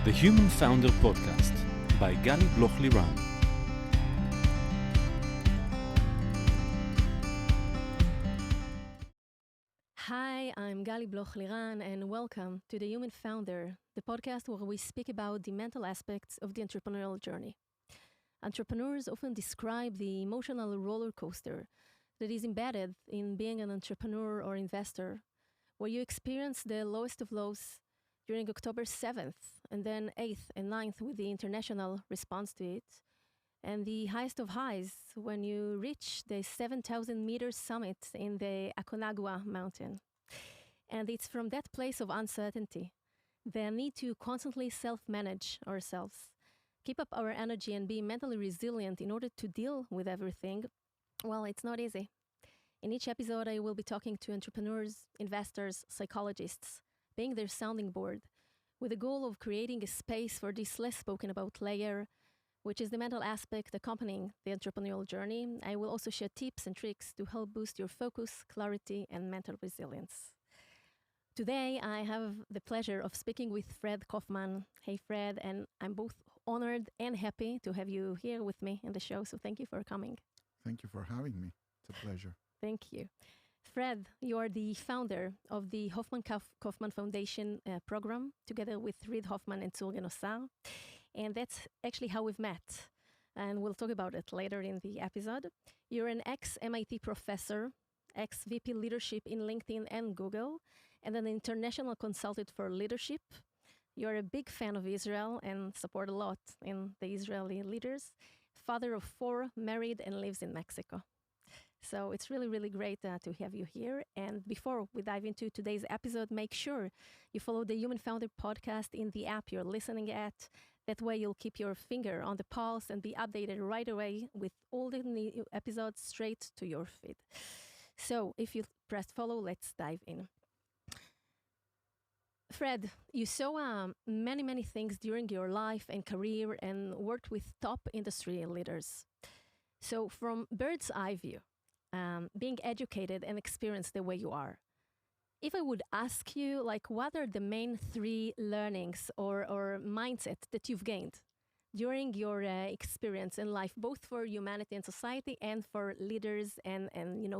The Human Founder Podcast by Gali Bloch-Liran. Hi, I'm Gali Bloch-Liran, and welcome to The Human Founder, the podcast where we speak about the mental aspects of the entrepreneurial journey. Entrepreneurs often describe the emotional roller coaster that is embedded in being an entrepreneur or investor, where you experience the lowest of lows during October 7th, and then 8th and 9th with the international response to it, and the highest of highs when you reach the 7,000 meter summit in the Aconcagua mountain. And it's from that place of uncertainty, the need to constantly self-manage ourselves, keep up our energy and be mentally resilient in order to deal with everything. Well, it's not easy. In each episode, I will be talking to entrepreneurs, investors, psychologists, being their sounding board, with the goal of creating a space for this less spoken about layer, which is the mental aspect accompanying the entrepreneurial journey. I will also share tips and tricks to help boost your focus, clarity, and mental resilience. Today, I have the pleasure of speaking with Fred Kofman. Hey, Fred, and I'm both honored and happy to have you here with me in the show, so thank you for coming. Thank you for having me. It's a pleasure. Thank you. Fred, you are the founder of the Kofman Foundation program, together with Reid Hoffman and Zurgen Ossar. And that's actually how we've met. And we'll talk about it later in the episode. You're an ex-MIT professor, ex-VP leadership in LinkedIn and Google, and an international consultant for leadership. You're a big fan of Israel and support a lot in the Israeli leaders. Father of 4, married, and lives in Mexico. So it's really, really great to have you here. And before we dive into today's episode, make sure you follow the Human Founder podcast in the app you're listening at. That way you'll keep your finger on the pulse and be updated right away with all the new episodes straight to your feed. So if you press follow, let's dive in. Fred, you saw many, many things during your life and career and worked with top industry leaders. So from bird's eye view, being educated and experienced the way you are, if I would ask you, like, what are the main 3 learnings or mindset that you've gained during your experience in life, both for humanity and society and for leaders and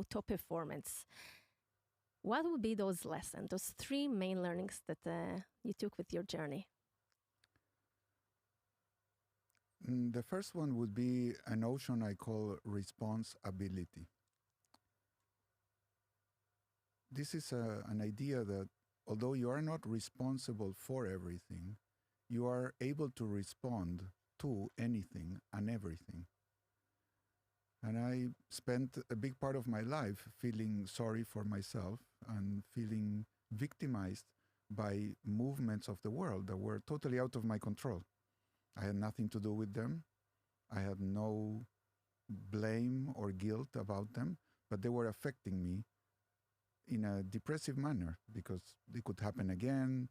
top performance? What would be those lessons, those 3 main learnings that you took with your journey? The first one would be a notion I call responsibility. This is an idea that although you are not responsible for everything, you are able to respond to anything and everything. And I spent a big part of my life feeling sorry for myself and feeling victimized by movements of the world that were totally out of my control. I had nothing to do with them. I had no blame or guilt about them, but they were affecting me in a depressive manner because it could happen again.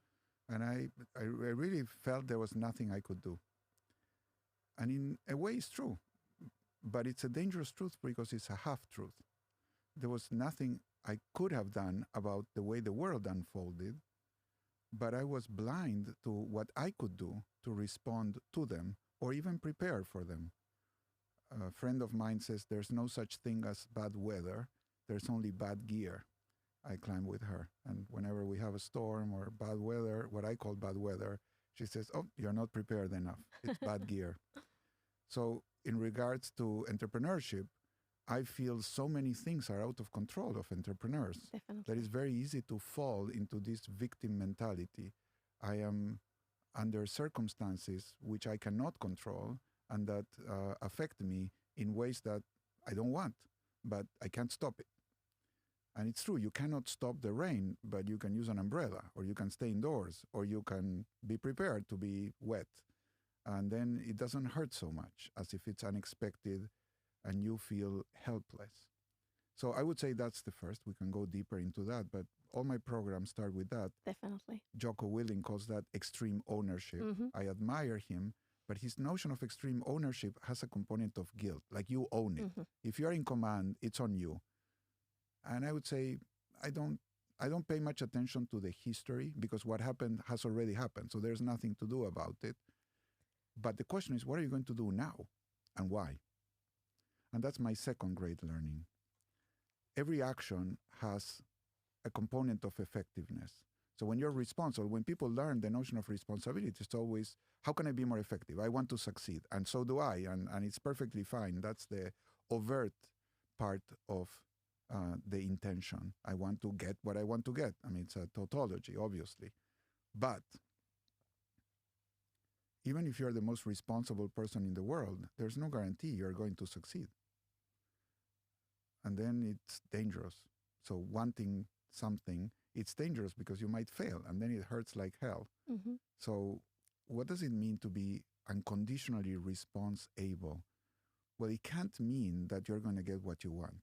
And I really felt there was nothing I could do. And in a way, it's true. But it's a dangerous truth because it's a half-truth. There was nothing I could have done about the way the world unfolded, but I was blind to what I could do to respond to them or even prepare for them. A friend of mine says there's no such thing as bad weather, there's only bad gear. I climb with her, and whenever we have a storm or bad weather, what I call bad weather, she says, "Oh, you're not prepared enough. It's bad gear." So in regards to entrepreneurship, I feel so many things are out of control of entrepreneurs. Definitely. That it's very easy to fall into this victim mentality. I am under circumstances which I cannot control and that affect me in ways that I don't want, but I can't stop it. And it's true, you cannot stop the rain, but you can use an umbrella, or you can stay indoors, or you can be prepared to be wet. And then it doesn't hurt so much as if it's unexpected and you feel helpless. So I would say that's the first. We can go deeper into that, but all my programs start with that. Definitely. Jocko Willing calls that extreme ownership. Mm-hmm. I admire him, but his notion of extreme ownership has a component of guilt, like you own it. Mm-hmm. If you're in command, it's on you. And I would say, I don't I don't pay much attention to the history because what happened has already happened. So there's nothing to do about it. But the question is, what are you going to do now and why? And that's my second great learning. Every action has a component of effectiveness. So when you're responsible, when people learn the notion of responsibility, it's always, how can I be more effective? I want to succeed. And so do I. And it's perfectly fine. That's the overt part of the intention. I want to get what I want to get. I mean, it's a tautology, obviously. But even if you're the most responsible person in the world, there's no guarantee you're going to succeed. And then it's dangerous. So wanting something, it's dangerous because you might fail, and then it hurts like hell. Mm-hmm. So what does it mean to be unconditionally response-able? Well, it can't mean that you're going to get what you want.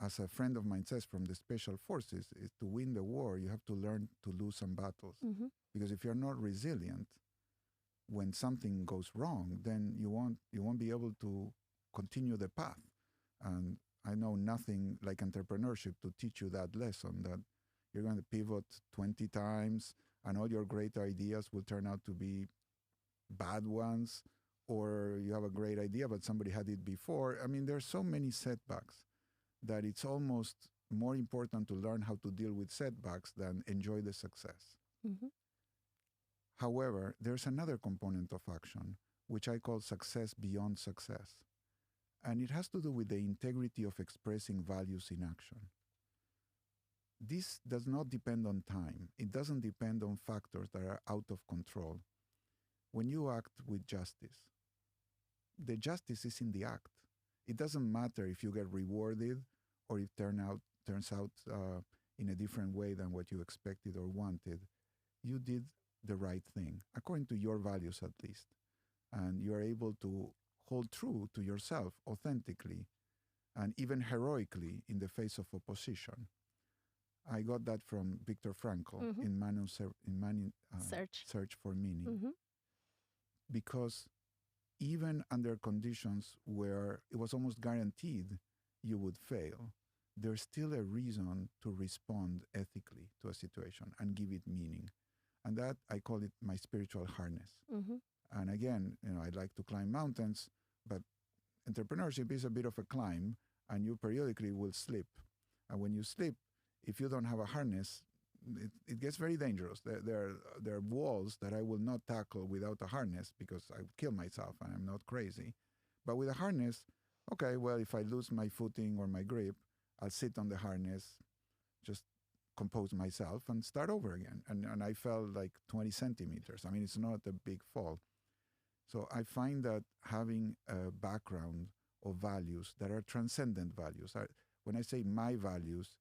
As a friend of mine says from the special forces, is to win the war, you have to learn to lose some battles. Mm-hmm. Because if you're not resilient, when something goes wrong, then you won't be able to continue the path. And I know nothing like entrepreneurship to teach you that lesson, that you're going to pivot 20 times and all your great ideas will turn out to be bad ones, or you have a great idea but somebody had it before. I mean, there's so many setbacks that it's almost more important to learn how to deal with setbacks than enjoy the success. Mm-hmm. However, there's another component of action, which I call success beyond success. And it has to do with the integrity of expressing values in action. This does not depend on time. It doesn't depend on factors that are out of control. When you act with justice, the justice is in the act. It doesn't matter if you get rewarded or if turns out in a different way than what you expected or wanted. You did the right thing, according to your values at least. And you are able to hold true to yourself authentically and even heroically in the face of opposition. I got that from Viktor Frankl Mm-hmm. in Man's Search for Meaning. Mm-hmm. Because even under conditions where it was almost guaranteed you would fail, there's still a reason to respond ethically to a situation and give it meaning. And that, I call it my spiritual harness. Mm-hmm. And again, I like to climb mountains, but entrepreneurship is a bit of a climb, and you periodically will slip. And when you slip, if you don't have a harness, it gets very dangerous. There are walls that I will not tackle without a harness because I would kill myself and I'm not crazy. But with a harness, okay, well, if I lose my footing or my grip, I'll sit on the harness, just compose myself and start over again. And I fell like 20 centimeters. I mean, it's not a big fall. So I find that having a background of values that are transcendent values, when I say my values,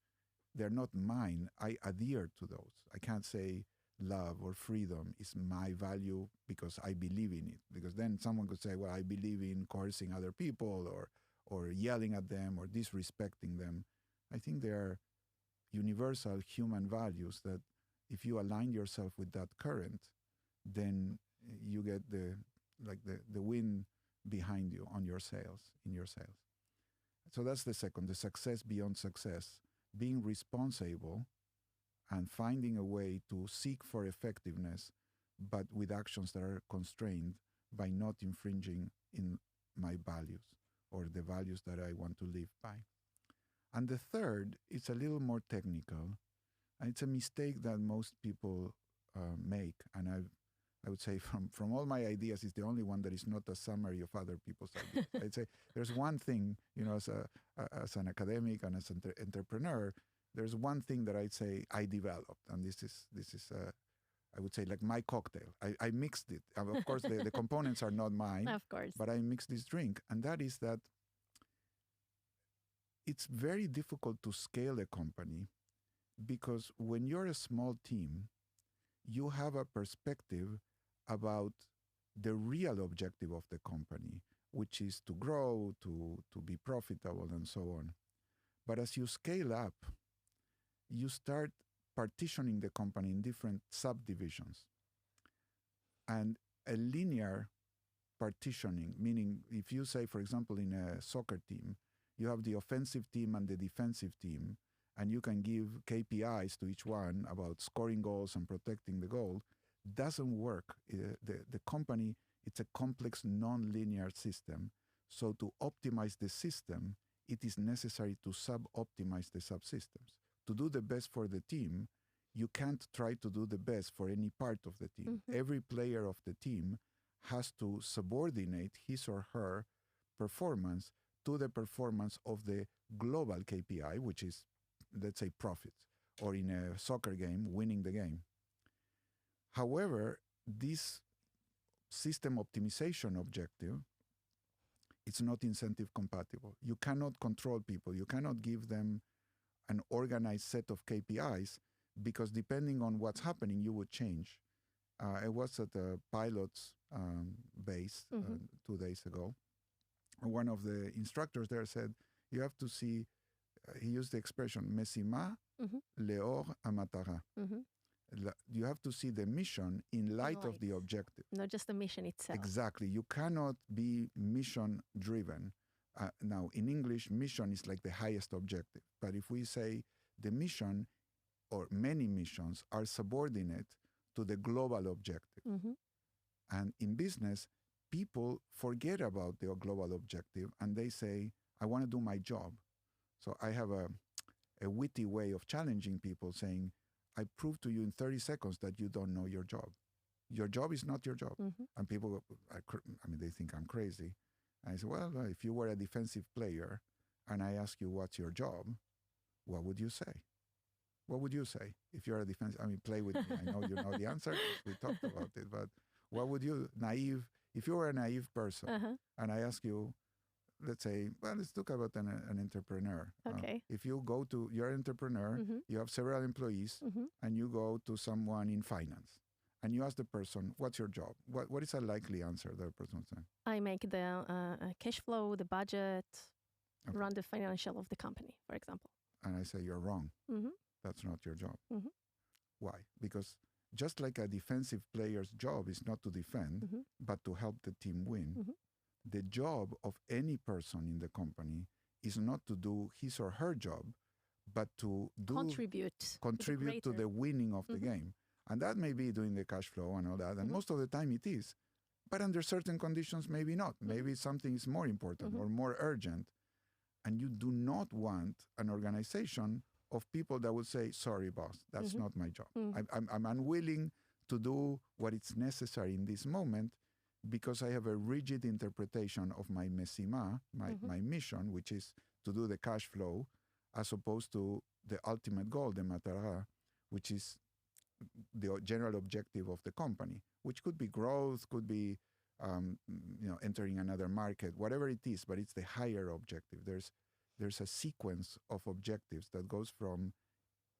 they're not mine. I adhere to those. I can't say love or freedom is my value because I believe in it. Because then someone could say, well, I believe in coercing other people or yelling at them or disrespecting them. I think they are universal human values that if you align yourself with that current, then you get the wind behind you on your sails, in your sails. So that's the second, the success beyond success. Being responsible and finding a way to seek for effectiveness, but with actions that are constrained by not infringing in my values or the values that I want to live by. And the third, it's a little more technical, and it's a mistake that most people make. And I would say from all my ideas, it's the only one that is not a summary of other people's ideas. I'd say there's one thing, as an academic and as an entrepreneur, there's one thing that I'd say I developed, and this is I would say like my cocktail. I mixed it. Of course, the components are not mine. Of course. But I mixed this drink, and that is that it's very difficult to scale a company because when you're a small team, you have a perspective about the real objective of the company, which is to grow, to be profitable, and so on. But as you scale up, you start partitioning the company in different subdivisions. And a linear partitioning, meaning if you say, for example, in a soccer team, you have the offensive team and the defensive team, and you can give KPIs to each one about scoring goals and protecting the goal, doesn't work. The company, it's a complex non-linear system. So to optimize the system, it is necessary to sub-optimize the subsystems. To do the best for the team, you can't try to do the best for any part of the team. Every player of the team has to subordinate his or her performance to the performance of the global KPI, which is, let's say, profits, or in a soccer game, winning the game. However, this system optimization objective, it's not incentive compatible. You cannot control people. You cannot give them an organized set of KPIs, because depending on what's happening, you would change. I was at a pilot's base 2 days ago. One of the instructors there said, you have to see, he used the expression, Messima, Leor Amatara. You have to see the mission in light of the objective. Not just the mission itself. Exactly. You cannot be mission driven. Now, in English, mission is like the highest objective. But if we say the mission or many missions are subordinate to the global objective. And in business, people forget about the global objective and they say, I want to do my job. So I have a witty way of challenging people, saying, I prove to you in 30 seconds that you don't know your job. Your job is not your job. And people, they think I'm crazy. And I say, well, if you were a defensive player and I ask you what's your job, what would you say? What would you say if you're a defensive? Play with me. I know you know the answer. We talked about it. But what would you, if you were a naive person and I ask you, let's say, well, let's talk about an entrepreneur. Okay. If you go to, you're an entrepreneur, you have several employees, and you go to someone in finance, and you ask the person, what's your job? What is a likely answer that person would say? I make the cash flow, the budget, run the financial of the company, for example. And I say, you're wrong. That's not your job. Why? Because just like a defensive player's job is not to defend, but to help the team win, the job of any person in the company is not to do his or her job, but to contribute to the winning of the game. And that may be doing the cash flow and all that. And most of the time it is. But under certain conditions, maybe not. Maybe something is more important or more urgent. And you do not want an organization of people that would say, sorry, boss, that's not my job. I'm unwilling to do what is necessary in this moment because I have a rigid interpretation of my messima, my mission, which is to do the cash flow, as opposed to the ultimate goal, the matara, which is the general objective of the company, which could be growth, could be entering another market, whatever it is, but it's the higher objective. There's a sequence of objectives that goes from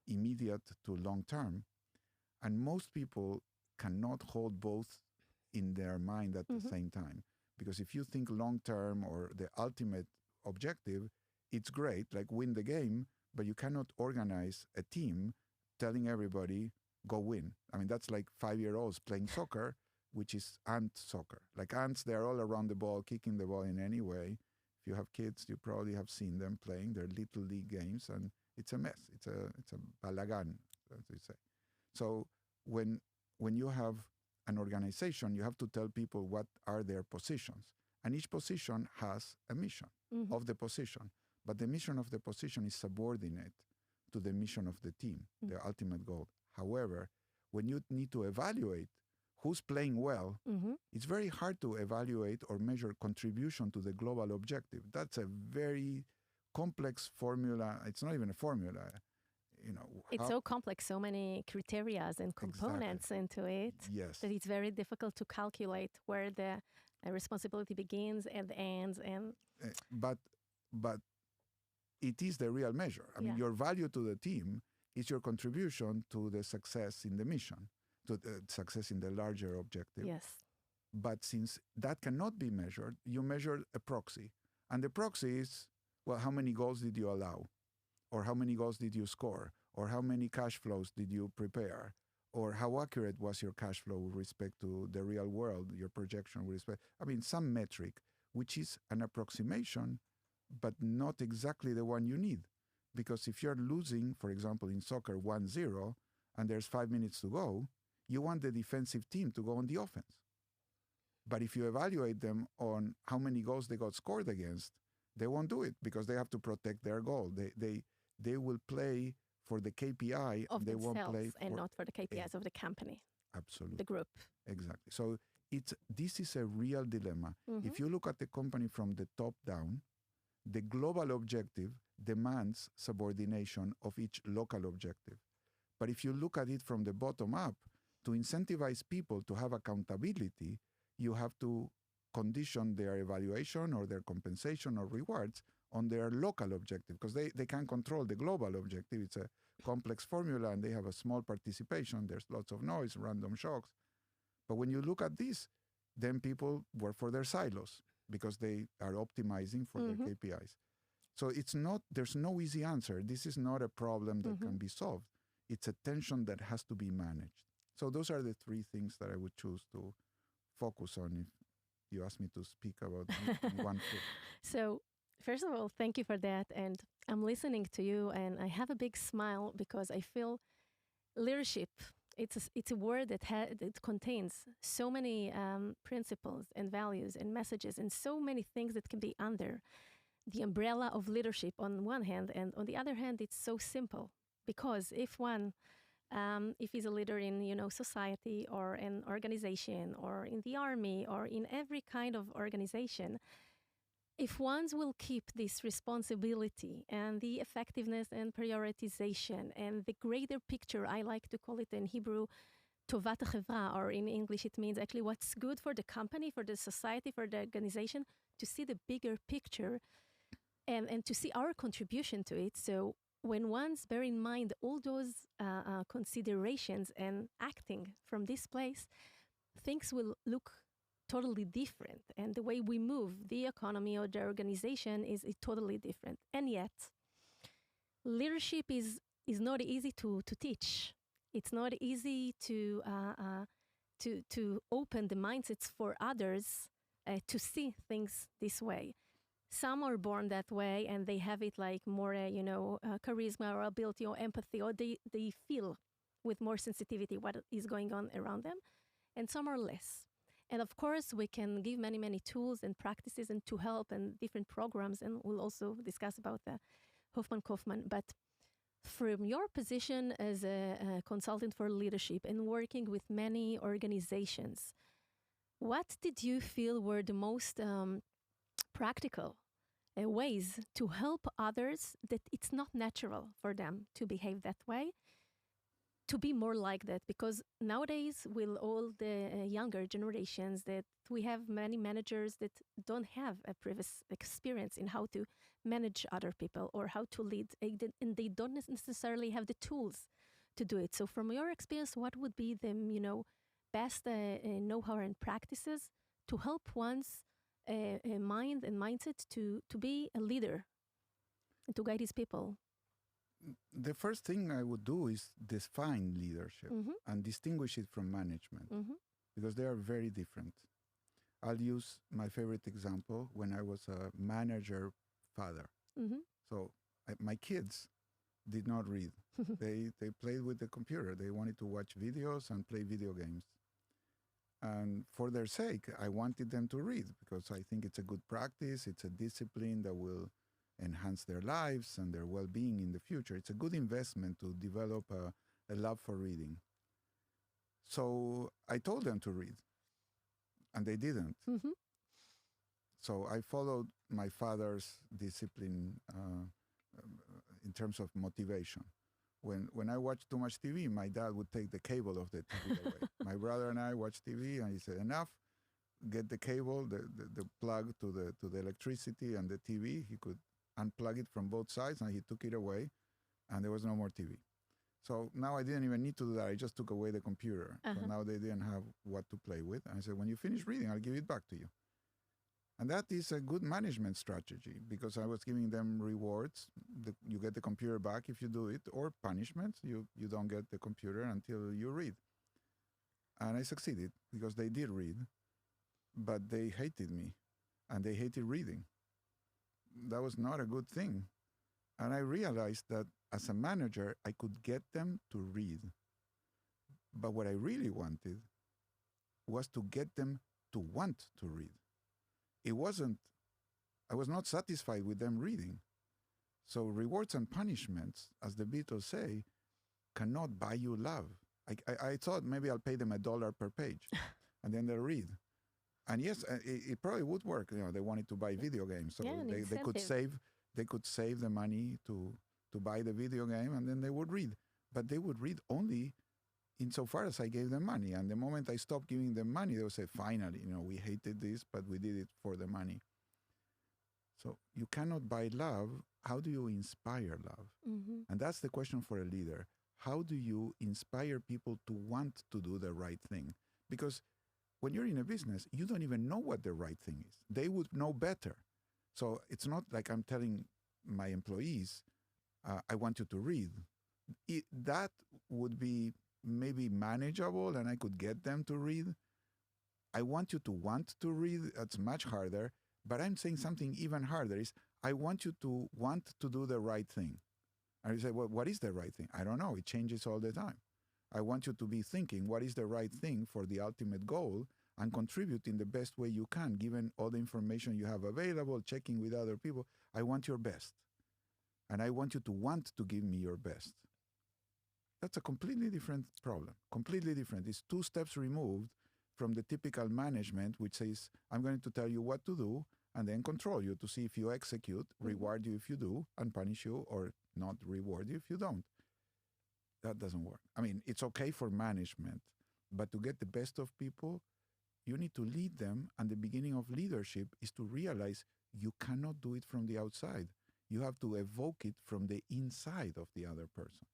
immediate to long term, and most people cannot hold both in their mind at the same time. Because if you think long term or the ultimate objective, it's great, like win the game, but you cannot organize a team telling everybody, go win. That's like 5-year-olds playing soccer, which is ant soccer. Like ants, they're all around the ball, kicking the ball in any way. If you have kids, you probably have seen them playing their little league games, and it's a mess. It's a balagan, as we say. So when you have an organization, you have to tell people what are their positions. And each position has a mission of the position. But the mission of the position is subordinate to the mission of the team, the ultimate goal. However, when you need to evaluate who's playing well, it's very hard to evaluate or measure contribution to the global objective. That's a very complex formula. It's not even a formula. It's so complex, so many criteria and components into it, that it's very difficult to calculate where the responsibility begins and ends. And but it is the real measure. Your value to the team is your contribution to the success in the mission, to the success in the larger objective. Yes. But since that cannot be measured, you measure a proxy. And the proxy is, well, how many goals did you allow? Or how many goals did you score? Or how many cash flows did you prepare? Or how accurate was your cash flow with respect to the real world, your projection with respect? Some metric, which is an approximation, but not exactly the one you need. Because if you're losing, for example, in soccer 1-0, and there's 5 minutes to go, you want the defensive team to go on the offense. But if you evaluate them on how many goals they got scored against, they won't do it because they have to protect their goal. They will play for the KPI of and they won't play themselves and not for the KPIs of the company, absolutely the group. exactly. So this is a real dilemma. Mhm. If you look at the company from the top down, the global objective demands subordination of each local objective. But if you look at it from the bottom up, to incentivize people to have accountability, you have to condition their evaluation or their compensation or rewards on their local objective, because they can't control the global objective. It's a complex formula and they have a small participation. There's lots of noise, random shocks. But when you look at this, then people work for their silos because they are optimizing for their KPIs. So there's no easy answer. This is not a problem that can be solved. It's a tension that has to be managed. So those are the three things that I would choose to focus on if you ask me to speak about one foot. So, first of all, thank you for that. And I'm listening to you, and I have a big smile because I feel leadership. It's a word that contains so many principles and values and messages and so many things that can be under the umbrella of leadership on one hand, and on the other hand, it's so simple because if he's a leader in society or an organization or in the army or in every kind of organization, if ones will keep this responsibility and the effectiveness and prioritization and the greater picture, I like to call it in Hebrew, tovat ha'chevra, or in English it means actually what's good for the company, for the society, for the organization, to see the bigger picture and to see our contribution to it. So when ones bear in mind all those considerations and acting from this place, things will look totally different. And the way we move the economy or the organization is totally different. And yet, leadership is not easy to teach. It's not easy to open the mindsets for others to see things this way. Some are born that way and they have it like more, charisma or ability or empathy, or they feel with more sensitivity what is going on around them. And some are less. And of course, we can give many, many tools and practices and to help and different programs. And we'll also discuss about the Hoffman Kofman. But from your position as a consultant for leadership and working with many organizations, what did you feel were the most practical ways to help others that it's not natural for them to behave that way, to be more like that? Because nowadays, with all the younger generations, that we have many managers that don't have a previous experience in how to manage other people or how to lead, and they don't necessarily have the tools to do it. So from your experience, what would be the best know-how and practices to help one's mind and mindset to be a leader and to guide his people? The first thing I would do is define leadership and distinguish it from management because they are very different. I'll use my favorite example when I was a manager father. So my kids did not read. They played with the computer. They wanted to watch videos and play video games. And for their sake, I wanted them to read because I think it's a good practice. It's a discipline that will enhance their lives and their well-being in the future. It's a good investment to develop a love for reading. So I told them to read, and they didn't. So I followed my father's discipline in terms of motivation. When I watched too much TV, my dad would take the cable of the TV away. My brother and I watched TV, and he said, enough, get the cable, the plug to the electricity and the TV. He could unplug it from both sides, and he took it away, and there was no more TV. So now I didn't even need to do that. I just took away the computer. So now they didn't have what to play with. And I said, when you finish reading, I'll give it back to you. And that is a good management strategy because I was giving them rewards. You get the computer back if you do it, or punishments. You don't get the computer until you read. And I succeeded because they did read, but they hated me and they hated reading. That was not a good thing. And I realized that as a manager, I could get them to read. But what I really wanted was to get them to want to read. It wasn't, I was not satisfied with them reading. So rewards and punishments, as the Beatles say, cannot buy you love. I thought maybe I'll pay them $1 per page and then they'll read. And yes, it probably would work. You know, they wanted to buy video games, so Yeah, an they could incentive. save the money to buy the video game, and then they would read. But they would read only insofar as I gave them money. And the moment I stopped giving them money, they would say, finally, you know, we hated this, but we did it for the money. So you cannot buy love. How do you inspire love? Mm-hmm. And that's the question for a leader. How do you inspire people to want to do the right thing? Because when you're in a business, you don't even know what the right thing is. They would know better. So it's not like I'm telling my employees, I want you to read. That would be maybe manageable and I could get them to read. I want you to want to read. That's much harder. But I'm saying something even harder is I want you to want to do the right thing. And you say, well, what is the right thing? I don't know. It changes all the time. I want you to be thinking what is the right thing for the ultimate goal and contribute in the best way you can, given all the information you have available, checking with other people. I want your best. And I want you to want to give me your best. That's a completely different problem. Completely different. It's 2 steps removed from the typical management, which says, I'm going to tell you what to do and then control you to see if you execute, reward you if you do, and punish you or not reward you if you don't. That doesn't work. I mean, it's okay for management, but to get the best of people, you need to lead them. And the beginning of leadership is to realize you cannot do it from the outside. You have to evoke it from the inside of the other person.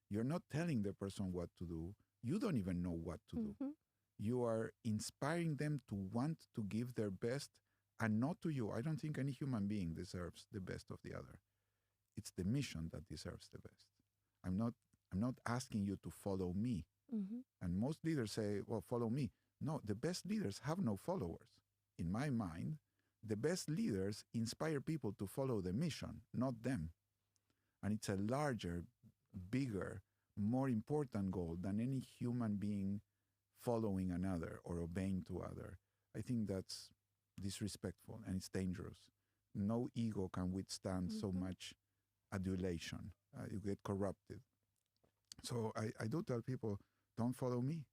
You're not telling the person what to do. You don't even know what to do. You are inspiring them to want to give their best and not to you. I don't think any human being deserves the best of the other. It's the mission that deserves the best. I'm not asking you to follow me. And most leaders say, well, follow me. No, the best leaders have no followers. In my mind, the best leaders inspire people to follow the mission, not them. And it's a larger, bigger, more important goal than any human being following another or obeying to other. I think that's disrespectful and it's dangerous. No ego can withstand so much adulation. You get corrupted. So I do tell people, don't follow me.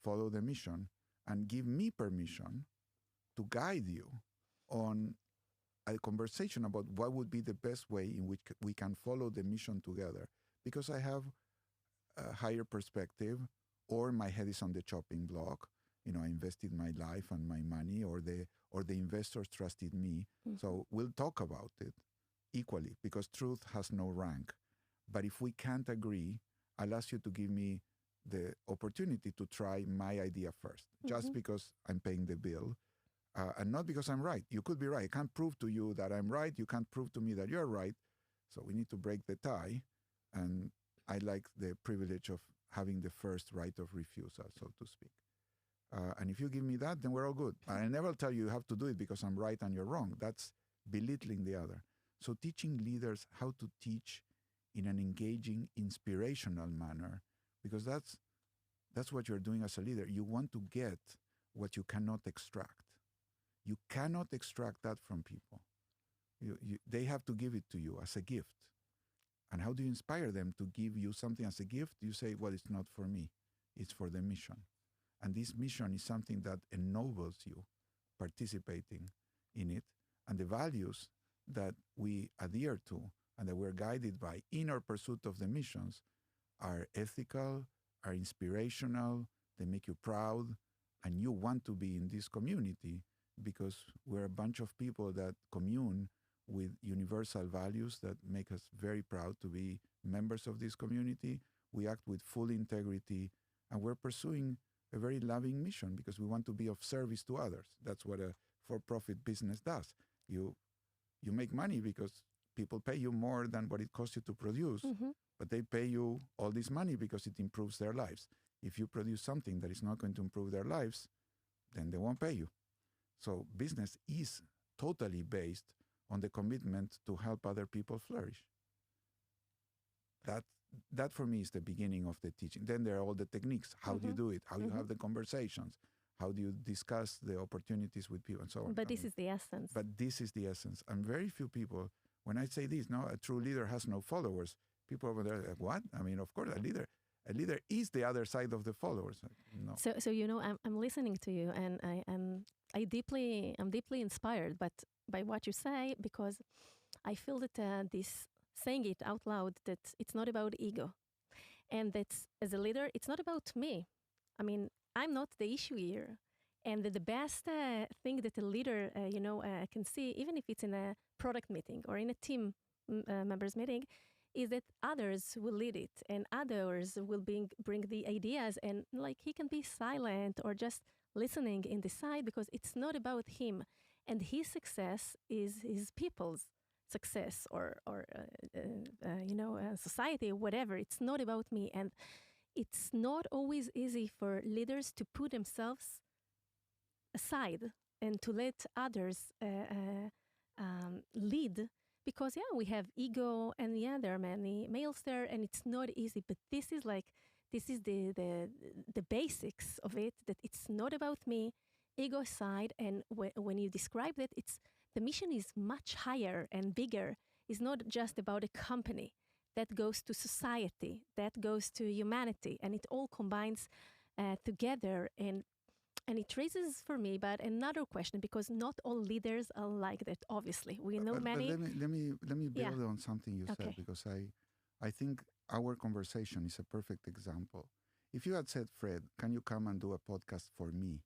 Follow the mission and give me permission to guide you on a conversation about what would be the best way in which we can follow the mission together. Because I have a higher perspective, or my head is on the chopping block. You know, I invested my life and my money, or the investors trusted me. So we'll talk about it equally because truth has no rank. But if we can't agree, I'll ask you to give me the opportunity to try my idea first, just because I'm paying the bill, and not because I'm right. You could be right. I can't prove to you that I'm right. You can't prove to me that you're right. So we need to break the tie. And I like the privilege of having the first right of refusal, so to speak. And if you give me that, then we're all good. I never tell you have to do it because I'm right and you're wrong. That's belittling the other. So teaching leaders how to teach in an engaging, inspirational manner, because that's what you're doing as a leader. You want to get what you cannot extract. You cannot extract that from people. They have to give it to you as a gift. And how do you inspire them to give you something as a gift? You say, well, it's not for me. It's for the mission. And this mission is something that ennobles you participating in it. And the values that we adhere to and that we're guided by in our pursuit of the missions are ethical, are inspirational, they make you proud, and you want to be in this community because we're a bunch of people that commune with universal values that make us very proud to be members of this community. We act with full integrity, and we're pursuing a very loving mission because we want to be of service to others. That's what a for-profit business does. You make money because people pay you more than what it costs you to produce, but they pay you all this money because it improves their lives. If you produce something that is not going to improve their lives, then they won't pay you. So business is totally based on the commitment to help other people flourish. that that for me is the beginning of the teaching. Then there are all the techniques. How do you do it? How you have the conversations? How do you discuss the opportunities with people and so on? But this is the essence. But this is the essence. And very few people, when I say this, no, a true leader has no followers. People over there are like, what? I mean, of course, a leader is the other side of the followers. No. So I'm listening to you, and I'm deeply inspired, but by what you say, because I feel that this saying it out loud, that it's not about ego, and that as a leader, it's not about me. I mean, I'm not the issue here, and that the best thing that a leader, can see, even if it's in a product meeting or in a team members meeting, is that others will lead it, and others will bring the ideas, and like he can be silent or just listening in the side, because it's not about him, and his success is his people's success, or society, whatever. It's not about me, and it's not always easy for leaders to put themselves aside and to let others lead, because we have ego, and there are many males there, and it's not easy. But this is the basics of it, that it's not about me, ego aside. And when you describe that, the mission is much higher and bigger. It's not just about a company. That goes to society, that goes to humanity, and it all combines together. And it raises for me but another question, because not all leaders are like that. Obviously, we know many. But let me build on something you said, because I think our conversation is a perfect example. If you had said, Fred, can you come and do a podcast for me?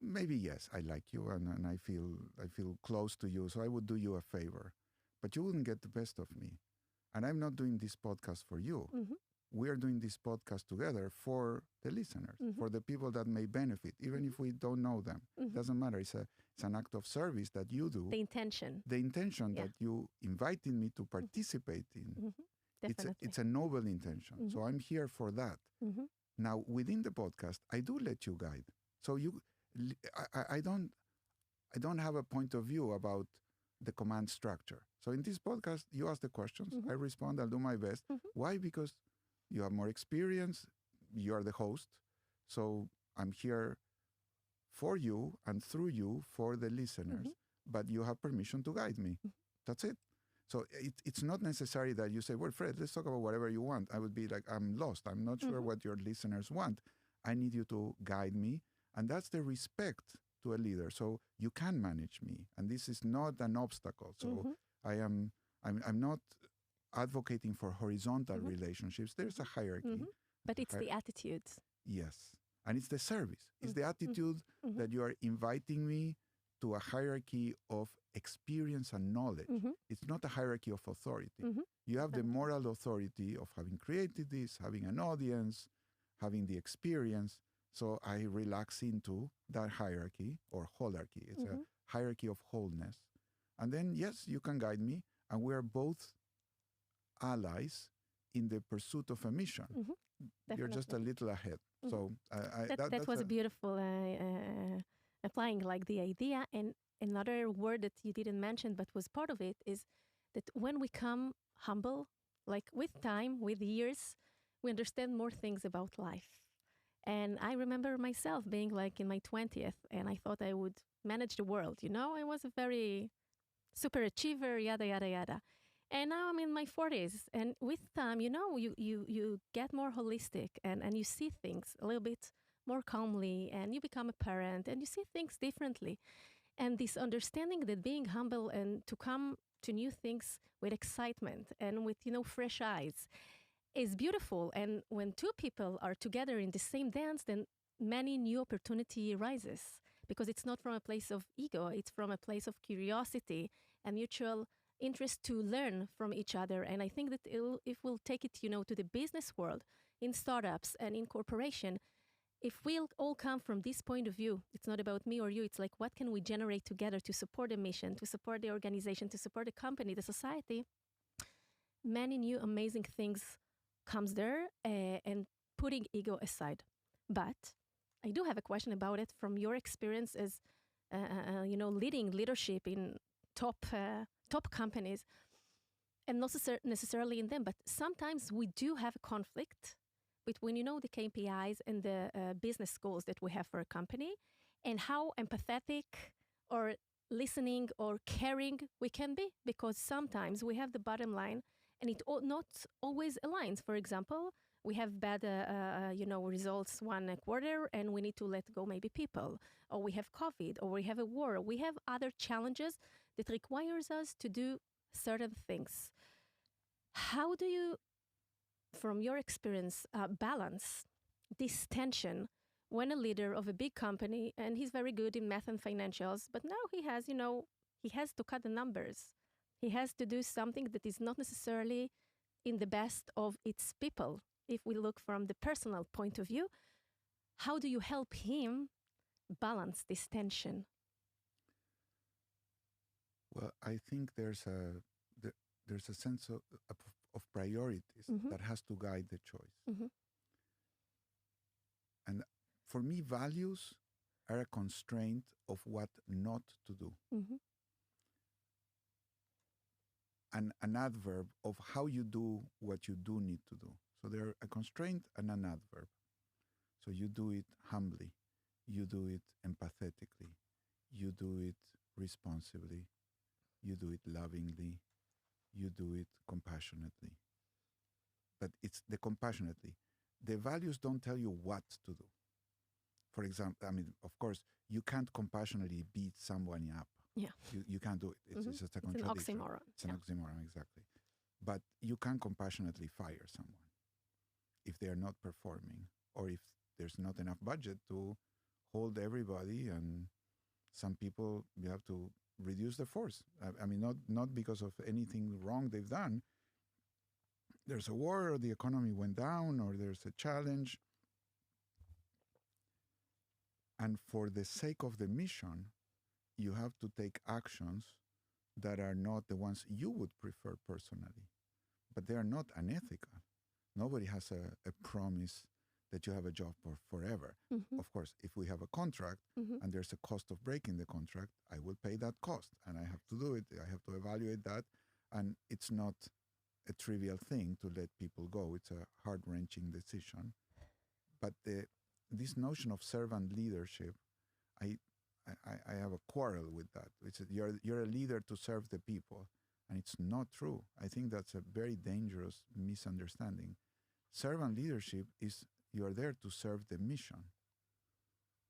Maybe yes, I like you and I feel close to you, so I would do you a favor, but you wouldn't get the best of me. And I'm not doing this podcast for you. We are doing this podcast together for the listeners, for the people that may benefit, even if we don't know them. Doesn't matter. It's an act of service that you do. The intention That you invited me to participate in. It's a noble intention. So I'm here for that. Now, within the podcast, I do let you guide. So I don't have a point of view about the command structure. So in this podcast, you ask the questions, I respond, I'll do my best. Why? Because you have more experience, you are the host. So I'm here for you and through you for the listeners, but you have permission to guide me. That's it. So it's not necessary that you say, well, Fred, let's talk about whatever you want. I would be like, I'm lost. I'm not sure what your listeners want. I need you to guide me. And that's the respect to a leader. So you can manage me. And this is not an obstacle. So I'm not advocating for horizontal relationships. There's a hierarchy. But it's the attitude. Yes. And it's the service. It's the attitude that you are inviting me to a hierarchy of experience and knowledge. It's not a hierarchy of authority. You have the moral authority of having created this, having an audience, having the experience. So I relax into that hierarchy or holarchy. It's a hierarchy of wholeness. And then, yes, you can guide me. And we are both allies in the pursuit of a mission. You're just a little ahead. So that was beautiful, applying like the idea. And another word that you didn't mention but was part of it is that when we come humble, like with time, with years, we understand more things about life. And I remember myself being like in my 20th, and I thought I would manage the world. I was a very super achiever, yada, yada, yada. And now I'm in my 40s. And with time, you get more holistic and you see things a little bit more calmly, and you become a parent and you see things differently. And this understanding that being humble and to come to new things with excitement and with, fresh eyes is beautiful. And when two people are together in the same dance, then many new opportunity arises, because it's not from a place of ego, it's from a place of curiosity and mutual interest to learn from each other. And I think that if we'll take it, to the business world, in startups and in corporation, if we'll all come from this point of view, it's not about me or you, it's like, what can we generate together to support the mission, to support the organization, to support the company, the society? Many new amazing things comes there, and putting ego aside. But I do have a question about it from your experience as, leading leadership in top companies. and not necessarily in them, but sometimes we do have a conflict between, the KPIs and the business goals that we have for a company, and how empathetic or listening or caring we can be, because sometimes we have the bottom line and it not always aligns. For example, we have bad, results one quarter and we need to let go maybe people, or we have COVID, or we have a war, we have other challenges that requires us to do certain things. How do you, from your experience, balance this tension when a leader of a big company, and he's very good in math and financials, but now he has to cut the numbers. He has to do something that is not necessarily in the best of its people. If we look from the personal point of view, how do you help him balance this tension? Well, I think there's a sense of priorities that has to guide the choice. And for me, values are a constraint of what not to do. And an adverb of how you do what you do need to do. So they're a constraint and an adverb. So you do it humbly, you do it empathetically, you do it responsibly, you do it lovingly, you do it compassionately. But it's the compassionately. The values don't tell you what to do. For example, of course, you can't compassionately beat someone up. Yeah. You can't do it. It's just a contradiction. It's an oxymoron. It's an oxymoron, exactly. But you can compassionately fire someone if they are not performing, or if there's not enough budget to hold everybody, and some people, you have to reduce the force. Not because of anything wrong they've done. There's a war, or the economy went down, or there's a challenge. And for the sake of the mission, you have to take actions that are not the ones you would prefer personally, but they are not unethical. Nobody has a promise that you have a job for forever. Of course, if we have a contract and there's a cost of breaking the contract, I will pay that cost, and I have to do it. I have to evaluate that, and it's not a trivial thing to let people go. It's a heart-wrenching decision. But this notion of servant leadership, I have a quarrel with that. It's you're a leader to serve the people, and it's not true. I think that's a very dangerous misunderstanding. Servant leadership is you are there to serve the mission.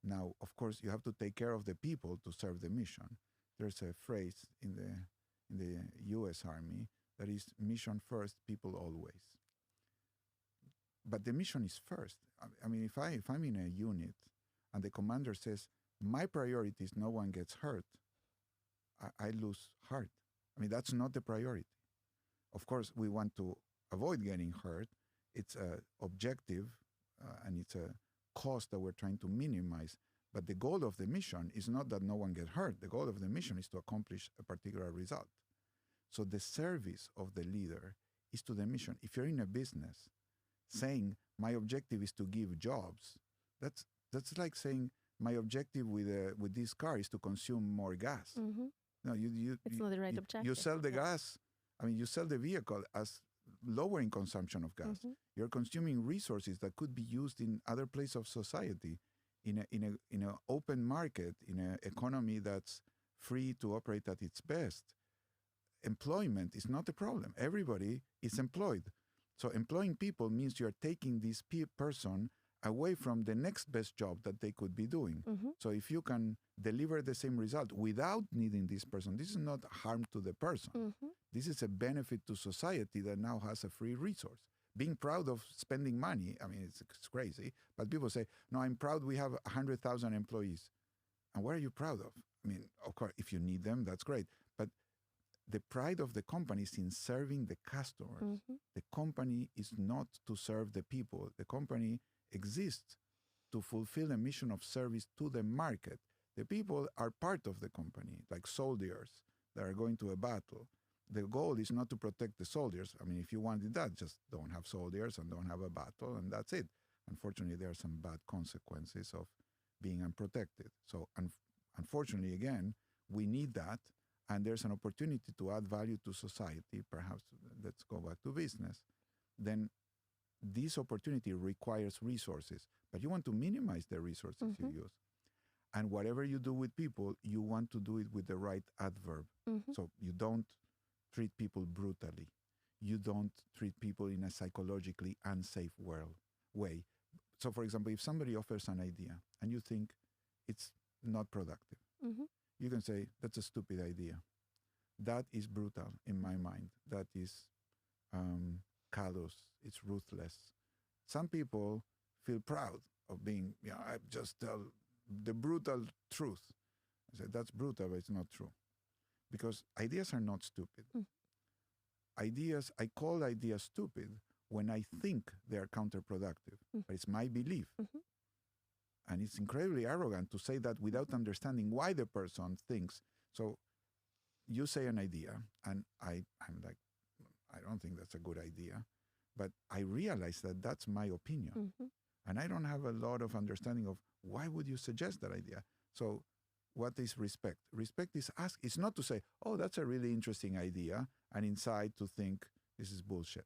Now, of course, you have to take care of the people to serve the mission. There's a phrase in the U.S. Army that is mission first, people always. But the mission is first. If I'm in a unit and the commander says, my priority is no one gets hurt, I lose heart. That's not the priority. Of course, we want to avoid getting hurt. It's an objective and it's a cost that we're trying to minimize. But the goal of the mission is not that no one gets hurt. The goal of the mission is to accomplish a particular result. So the service of the leader is to the mission. If you're in a business saying, my objective is to give jobs, that's like saying, my objective with this car is to consume more gas. No, it's not the right objective. You sell the gas. You sell the vehicle as lowering consumption of gas. You're consuming resources that could be used in other places of society, in an open market, in an economy that's free to operate at its best. Employment is not a problem. Everybody is employed. So employing people means you're taking this person away from the next best job that they could be doing. So if you can deliver the same result without needing this person, this is not harm to the person. This is a benefit to society that now has a free resource. Being proud of spending money, it's crazy, but people say, no, I'm proud we have 100,000 employees. And what are you proud of? Of course, if you need them, that's great. But the pride of the company is in serving the customers. The company is not to serve the people. The company exists to fulfill a mission of service to the market. The people are part of the company, like soldiers that are going to a battle. The goal is not to protect the soldiers. If you wanted that, just don't have soldiers and don't have a battle, and that's it. Unfortunately, there are some bad consequences of being unprotected. So unfortunately, again, we need that. and there's an opportunity to add value to society, perhaps let's go back to business, then this opportunity requires resources, but you want to minimize the resources you use. And whatever you do with people, you want to do it with the right adverb. So you don't treat people brutally. You don't treat people in a psychologically unsafe way. So, for example, if somebody offers an idea and you think it's not productive, you can say, that's a stupid idea. That is brutal in my mind. That is callous. It's ruthless. Some people feel proud of being, I just tell the brutal truth. I say, that's brutal, but it's not true. Because ideas are not stupid. I call ideas stupid when I think they are counterproductive. But it's my belief. And it's incredibly arrogant to say that without understanding why the person thinks. So you say an idea, and I'm like, I don't think that's a good idea. But I realize that that's my opinion. And I don't have a lot of understanding of why would you suggest that idea. So what is respect? Respect is it's not to say, oh, that's a really interesting idea, and inside to think this is bullshit.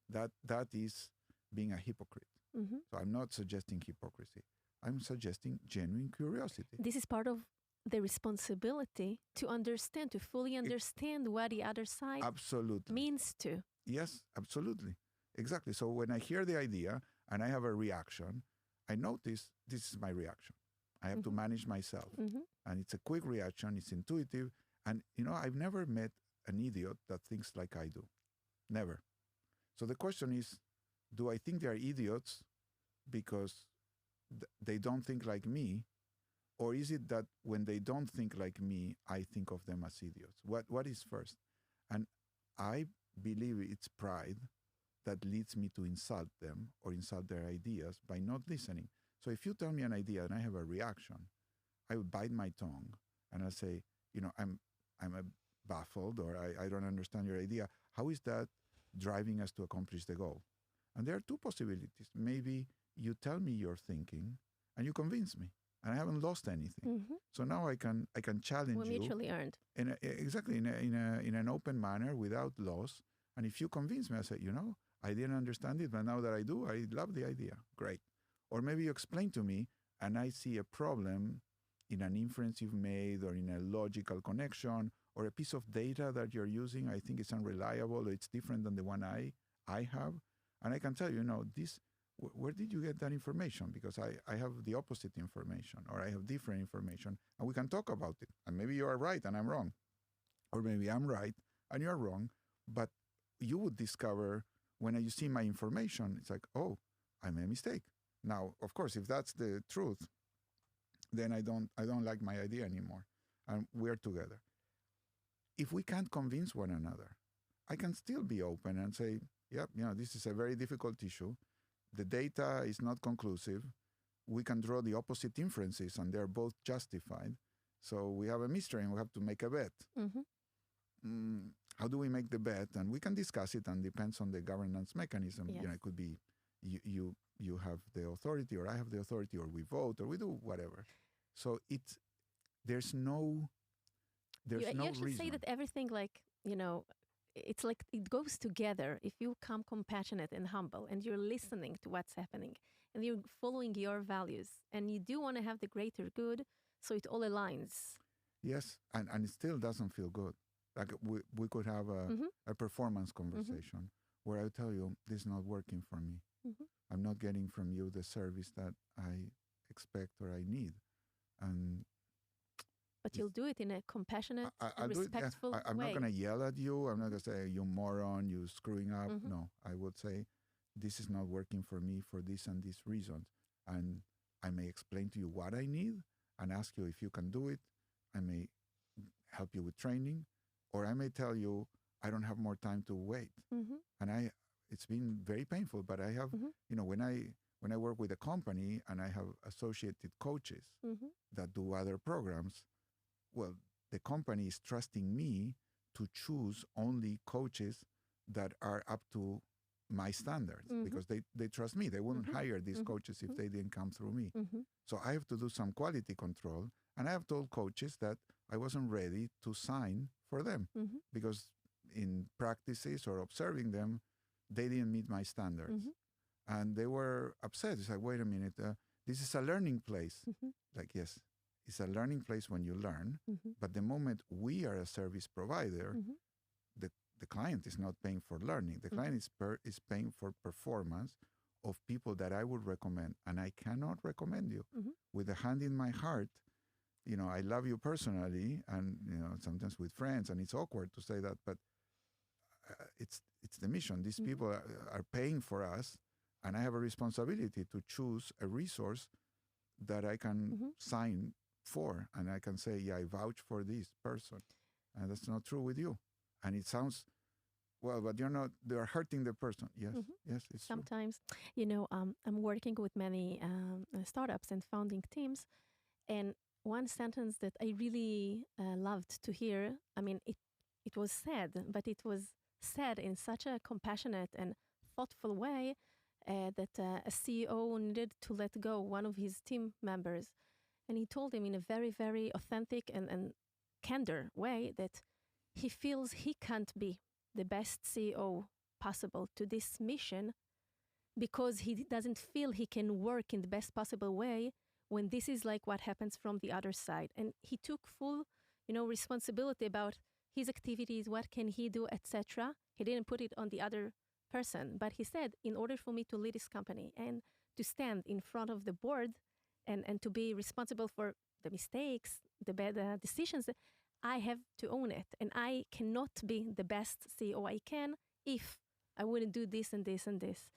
That is being a hypocrite. So I'm not suggesting hypocrisy. I'm suggesting genuine curiosity. This is part of the responsibility to understand, to fully understand what the other side means to. Yes, absolutely. Exactly. So when I hear the idea and I have a reaction, I notice this is my reaction. I have to manage myself. And it's a quick reaction. It's intuitive. And, I've never met an idiot that thinks like I do. Never. So the question is, do I think they are idiots because they don't think like me? Or is it that when they don't think like me, I think of them as idiots? What is first? And I believe it's pride that leads me to insult them or insult their ideas by not listening. So if you tell me an idea and I have a reaction, I will bite my tongue and I'll say, I'm baffled, or I don't understand your idea. How is that driving us to accomplish the goal? And there are two possibilities. Maybe you tell me your thinking and you convince me, and I haven't lost anything. So now I can challenge you. Mutually earned. Exactly, in an open manner without loss. And if you convince me, I say, I didn't understand it, but now that I do, I love the idea. Great. Or maybe you explain to me and I see a problem in an inference you've made or in a logical connection or a piece of data that you're using. I think it's unreliable, or it's different than the one I have. And I can tell you, where did you get that information? Because I have the opposite information, or I have different information, and we can talk about it. And maybe you are right and I'm wrong. Or maybe I'm right and you're wrong. But you would discover when you see my information, it's like, oh, I made a mistake. Now, of course, if that's the truth, then I don't like my idea anymore. And we're together. If we can't convince one another, I can still be open and say, yep, this is a very difficult issue. The data is not conclusive. We can draw the opposite inferences and they're both justified. So we have a mystery and we have to make a bet. How do we make the bet? And we can discuss it, and depends on the governance mechanism. Yes. It could be you have the authority, or I have the authority, or we vote, or we do whatever. So there's no reason. You actually say that everything, it's like it goes together. If you come compassionate and humble and you're listening to what's happening and you're following your values and you do want to have the greater good, so it all aligns. Yes, and it still doesn't feel good. Like we could have a performance conversation where I tell you, this is not working for me. I'm not getting from you the service that I expect or I need. But you'll do it in a compassionate, respectful way. I'm not going to yell at you. I'm not going to say, you moron, you screwing up. No, I would say, this is not working for me for this and this reasons. And I may explain to you what I need and ask you if you can do it. I may help you with training, or I may tell you, I don't have more time to wait. And it's been very painful, but I have, when I work with a company and I have associated coaches that do other programs, well, the company is trusting me to choose only coaches that are up to my standards, because they trust me. They wouldn't hire these coaches if they didn't come through me. So I have to do some quality control. And I have told coaches that I wasn't ready to sign for them Mm-hmm. because in practices or observing them, they didn't meet my standards. Mm-hmm. And they were upset. It's like, wait a minute, this is a learning place. Mm-hmm. Like, yes, it's a learning place when you learn. Mm-hmm. But the moment we are a service provider, Mm-hmm. the client is not paying for learning. The client is paying for performance of people that I would recommend. And I cannot recommend you. Mm-hmm. With a hand in my heart, I love you personally, and sometimes with friends, and it's awkward to say that, but it's the mission. These people are paying for us, and I have a responsibility to choose a resource that I can sign for, and I can say, yeah, I vouch for this person, and that's not true with you. And it sounds well, but they're hurting the person. Yes, yes, it's Sometimes, I'm working with many startups and founding teams, and one sentence that I really loved to hear. I mean, it was said, but it was said in such a compassionate and thoughtful way that a CEO needed to let go one of his team members, and he told him in a very, very authentic and candor way that he feels he can't be the best CEO possible to this mission because he doesn't feel he can work in the best possible way when this is like what happens from the other side. And he took full, responsibility about his activities, what can he do, etc. He didn't put it on the other person, but he said, in order for me to lead this company and to stand in front of the board and to be responsible for the mistakes, the bad decisions, I have to own it. And I cannot be the best CEO I can if I wouldn't do this and this and this.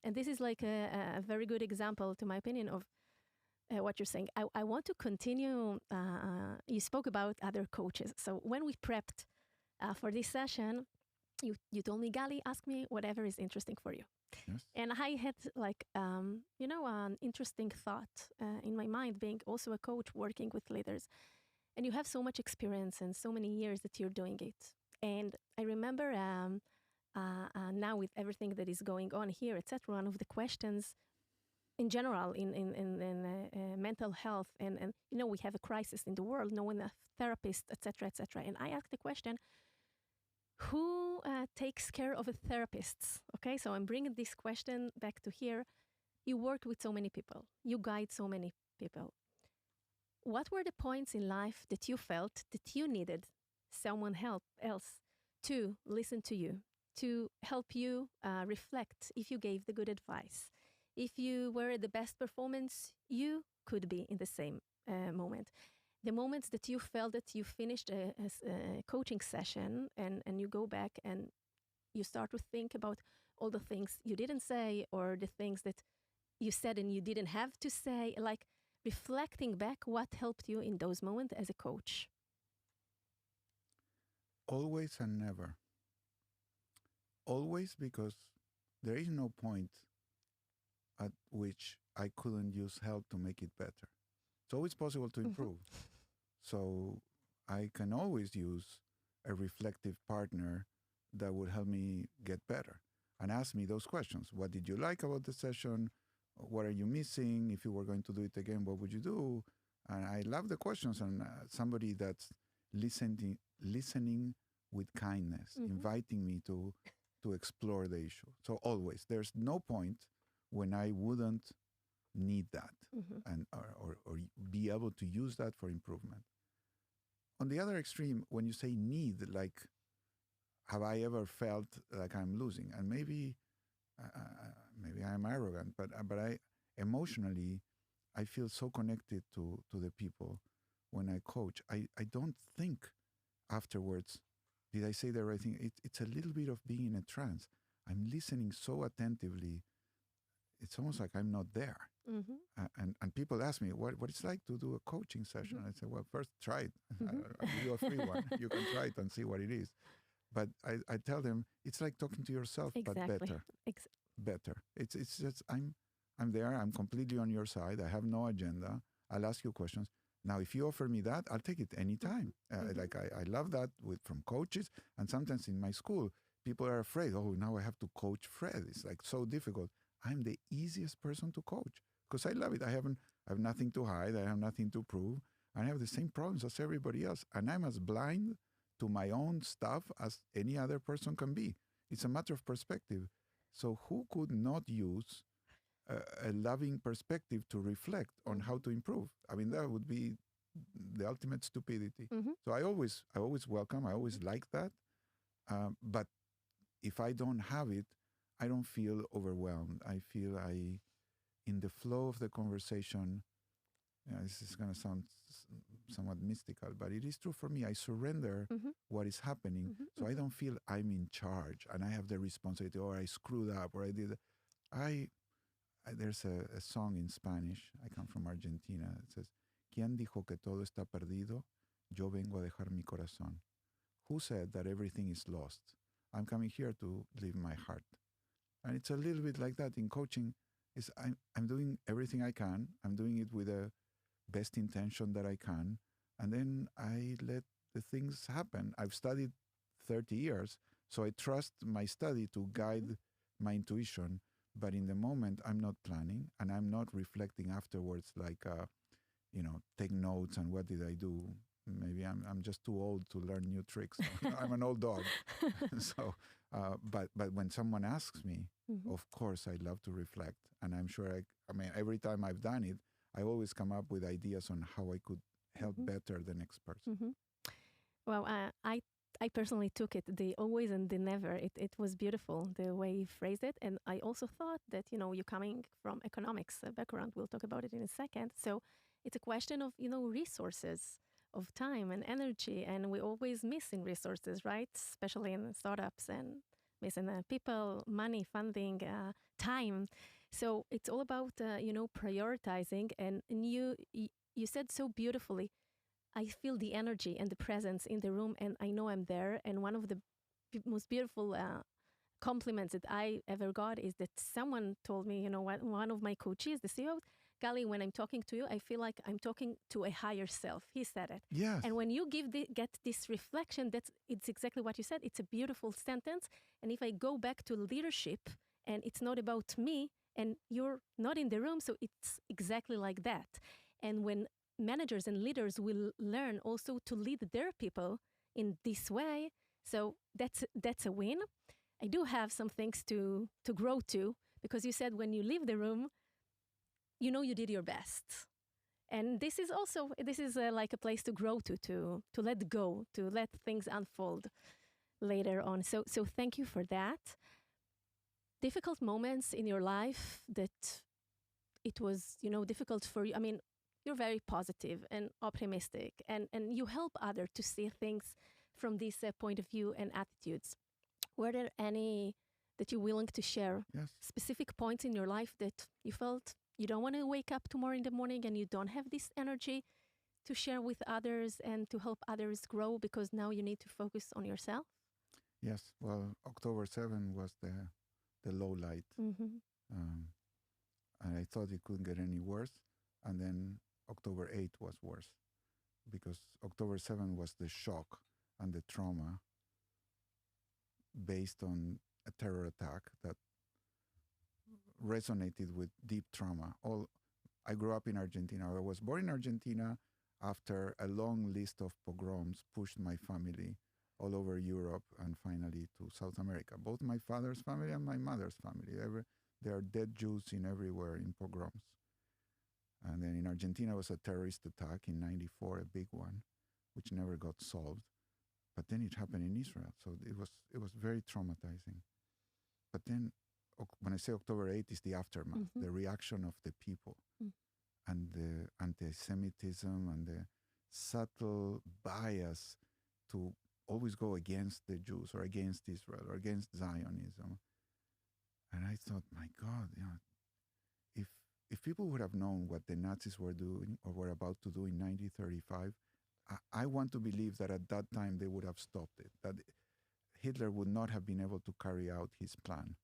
And this is like a very good example, to my opinion, of what you're saying. I want to continue. You spoke about other coaches. So when we prepped for this session, you told me, Gali, ask me whatever is interesting for you. Yes. And I had like, an interesting thought in my mind, being also a coach working with leaders. And you have so much experience and so many years that you're doing it. And I remember now with everything that is going on here, etc., one of the questions in general in mental health, and we have a crisis in the world, no one a therapist, etc., etc. And I asked the question, who takes care of the therapists? Okay, so I'm bringing this question back to here. You work with so many people. You guide so many people. What were the points in life that you felt that you needed someone else to listen to you, to help you reflect if you gave the good advice, if you were at the best performance you could be in the same moment? The moments that you felt that you finished a coaching session and you go back and you start to think about all the things you didn't say or the things that you said and you didn't have to say, like reflecting back, what helped you in those moments as a coach? Always and never. Always, because there is no point at which I couldn't use help to make it better. It's always possible to improve. So I can always use a reflective partner that would help me get better and ask me those questions. What did you like about the session? What are you missing? If you were going to do it again, what would you do? And I love the questions, and somebody that's listening with kindness, inviting me to explore the issue. So always, there's no point when I wouldn't need that and or be able to use that for improvement. On the other extreme, when you say need, like, have I ever felt like I'm losing? And maybe I'm arrogant, but I emotionally, I feel so connected to the people when I coach. I don't think afterwards, did I say the right thing? It's a little bit of being in a trance. I'm listening so attentively. It's almost like I'm not there. And people ask me what it's like to do a coaching session. I say, well, first try it. I'll give you a free one. You can try it and see what it is. But I tell them it's like talking to yourself, but better. Better. It's just I'm there. I'm completely on your side. I have no agenda. I'll ask you questions. Now, if you offer me that, I'll take it anytime. Like I love that from coaches. And sometimes in my school, people are afraid. Oh, now I have to coach Fred. It's like so difficult. I'm the easiest person to coach because I love it. I have nothing to hide. I have nothing to prove. and I have the same problems as everybody else. And I'm as blind to my own stuff as any other person can be. It's a matter of perspective. So who could not use a loving perspective to reflect on how to improve? I mean, that would be the ultimate stupidity. So I always welcome, I always like that. But if I don't have it, I don't feel overwhelmed. I feel in the flow of the conversation, this is going to sound somewhat mystical, but it is true for me. I surrender what is happening, so I don't feel I'm in charge and I have the responsibility, or I screwed up, or I did. There's a song in Spanish. I come from Argentina. It says, ¿Quién dijo que todo está perdido? Yo vengo a dejar mi corazón. Who said that everything is lost? I'm coming here to leave my heart. And it's a little bit like that in coaching. I'm doing everything I can. I'm doing it with the best intention that I can. And then I let the things happen. I've studied 30 years, so I trust my study to guide my intuition. But in the moment, I'm not planning, and I'm not reflecting afterwards like, take notes and what did I do? Maybe I'm just too old to learn new tricks. I'm an old dog. So, but when someone asks me, of course, I love to reflect. And I'm sure, every time I've done it, I always come up with ideas on how I could help better the next person. Well, I personally took it, the always and the never. It was beautiful, the way you phrased it. And I also thought that, you're coming from economics background. We'll talk about it in a second. So it's a question of, resources, of time and energy. And we're always missing resources, right? Especially in startups, and missing people, money, funding, time. So it's all about, prioritizing. And you said so beautifully, I feel the energy and the presence in the room, and I know I'm there. And one of the most beautiful compliments that I ever got is that someone told me, one of my coaches, the CEO, Gali, when I'm talking to you, I feel like I'm talking to a higher self. He said it. Yes. And when you get this reflection, it's exactly what you said. It's a beautiful sentence. And if I go back to leadership, and it's not about me, and you're not in the room, so it's exactly like that. And when managers and leaders will learn also to lead their people in this way, so that's a win. I do have some things to grow to, because you said when you leave the room, you did your best. And this is like a place to grow to let go, to let things unfold later on. So thank you for that. Difficult moments in your life that it was, difficult for you. You're very positive and optimistic, and you help others to see things from this point of view and attitudes. Were there any that you're willing to share? Yes. Specific points in your life that you felt you don't want to wake up tomorrow in the morning and you don't have this energy to share with others and to help others grow, because now you need to focus on yourself? Yes. Well, October 7 was the low light. And I thought it couldn't get any worse. And then October 8 was worse, because October 7 was the shock and the trauma based on a terror attack that resonated with deep trauma. I grew up in Argentina. I was born in Argentina after a long list of pogroms pushed my family all over Europe and finally to South America. Both my father's family and my mother's family. There are dead Jews everywhere in pogroms. And then in Argentina was a terrorist attack in '94, a big one, which never got solved. But then it happened in Israel, so it was very traumatizing. But then, when I say October 8, is the aftermath, the reaction of the people, and the anti-Semitism and the subtle bias to always go against the Jews or against Israel or against Zionism. And I thought, my God, if people would have known what the Nazis were doing or were about to do in 1935, I want to believe that at that time they would have stopped it, that Hitler would not have been able to carry out his plan.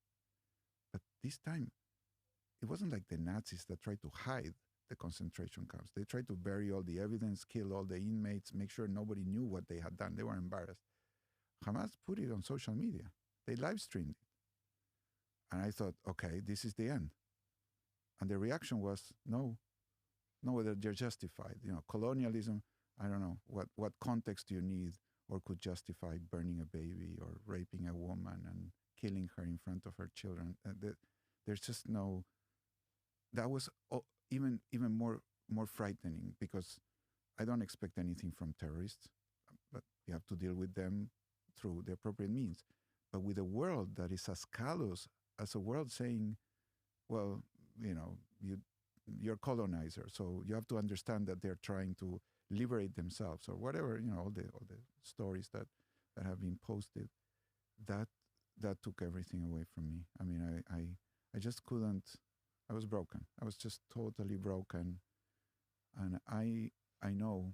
But this time, it wasn't like the Nazis that tried to hide the concentration camps. They tried to bury all the evidence, kill all the inmates, make sure nobody knew what they had done. They were embarrassed. Hamas put it on social media. They live streamed it. And I thought, okay, this is the end. And the reaction was, no, know whether they're justified. Colonialism, I don't know what context you need or could justify burning a baby or raping a woman and killing her in front of her children. There's just no. That was even more frightening because I don't expect anything from terrorists, but you have to deal with them through the appropriate means. But with a world that is as callous as a world saying, well, you're colonizer, so you have to understand that they're trying to liberate themselves or whatever, all the stories that have been posted, that took everything away from me. I mean, I just couldn't. I was broken. I was just totally broken, and I know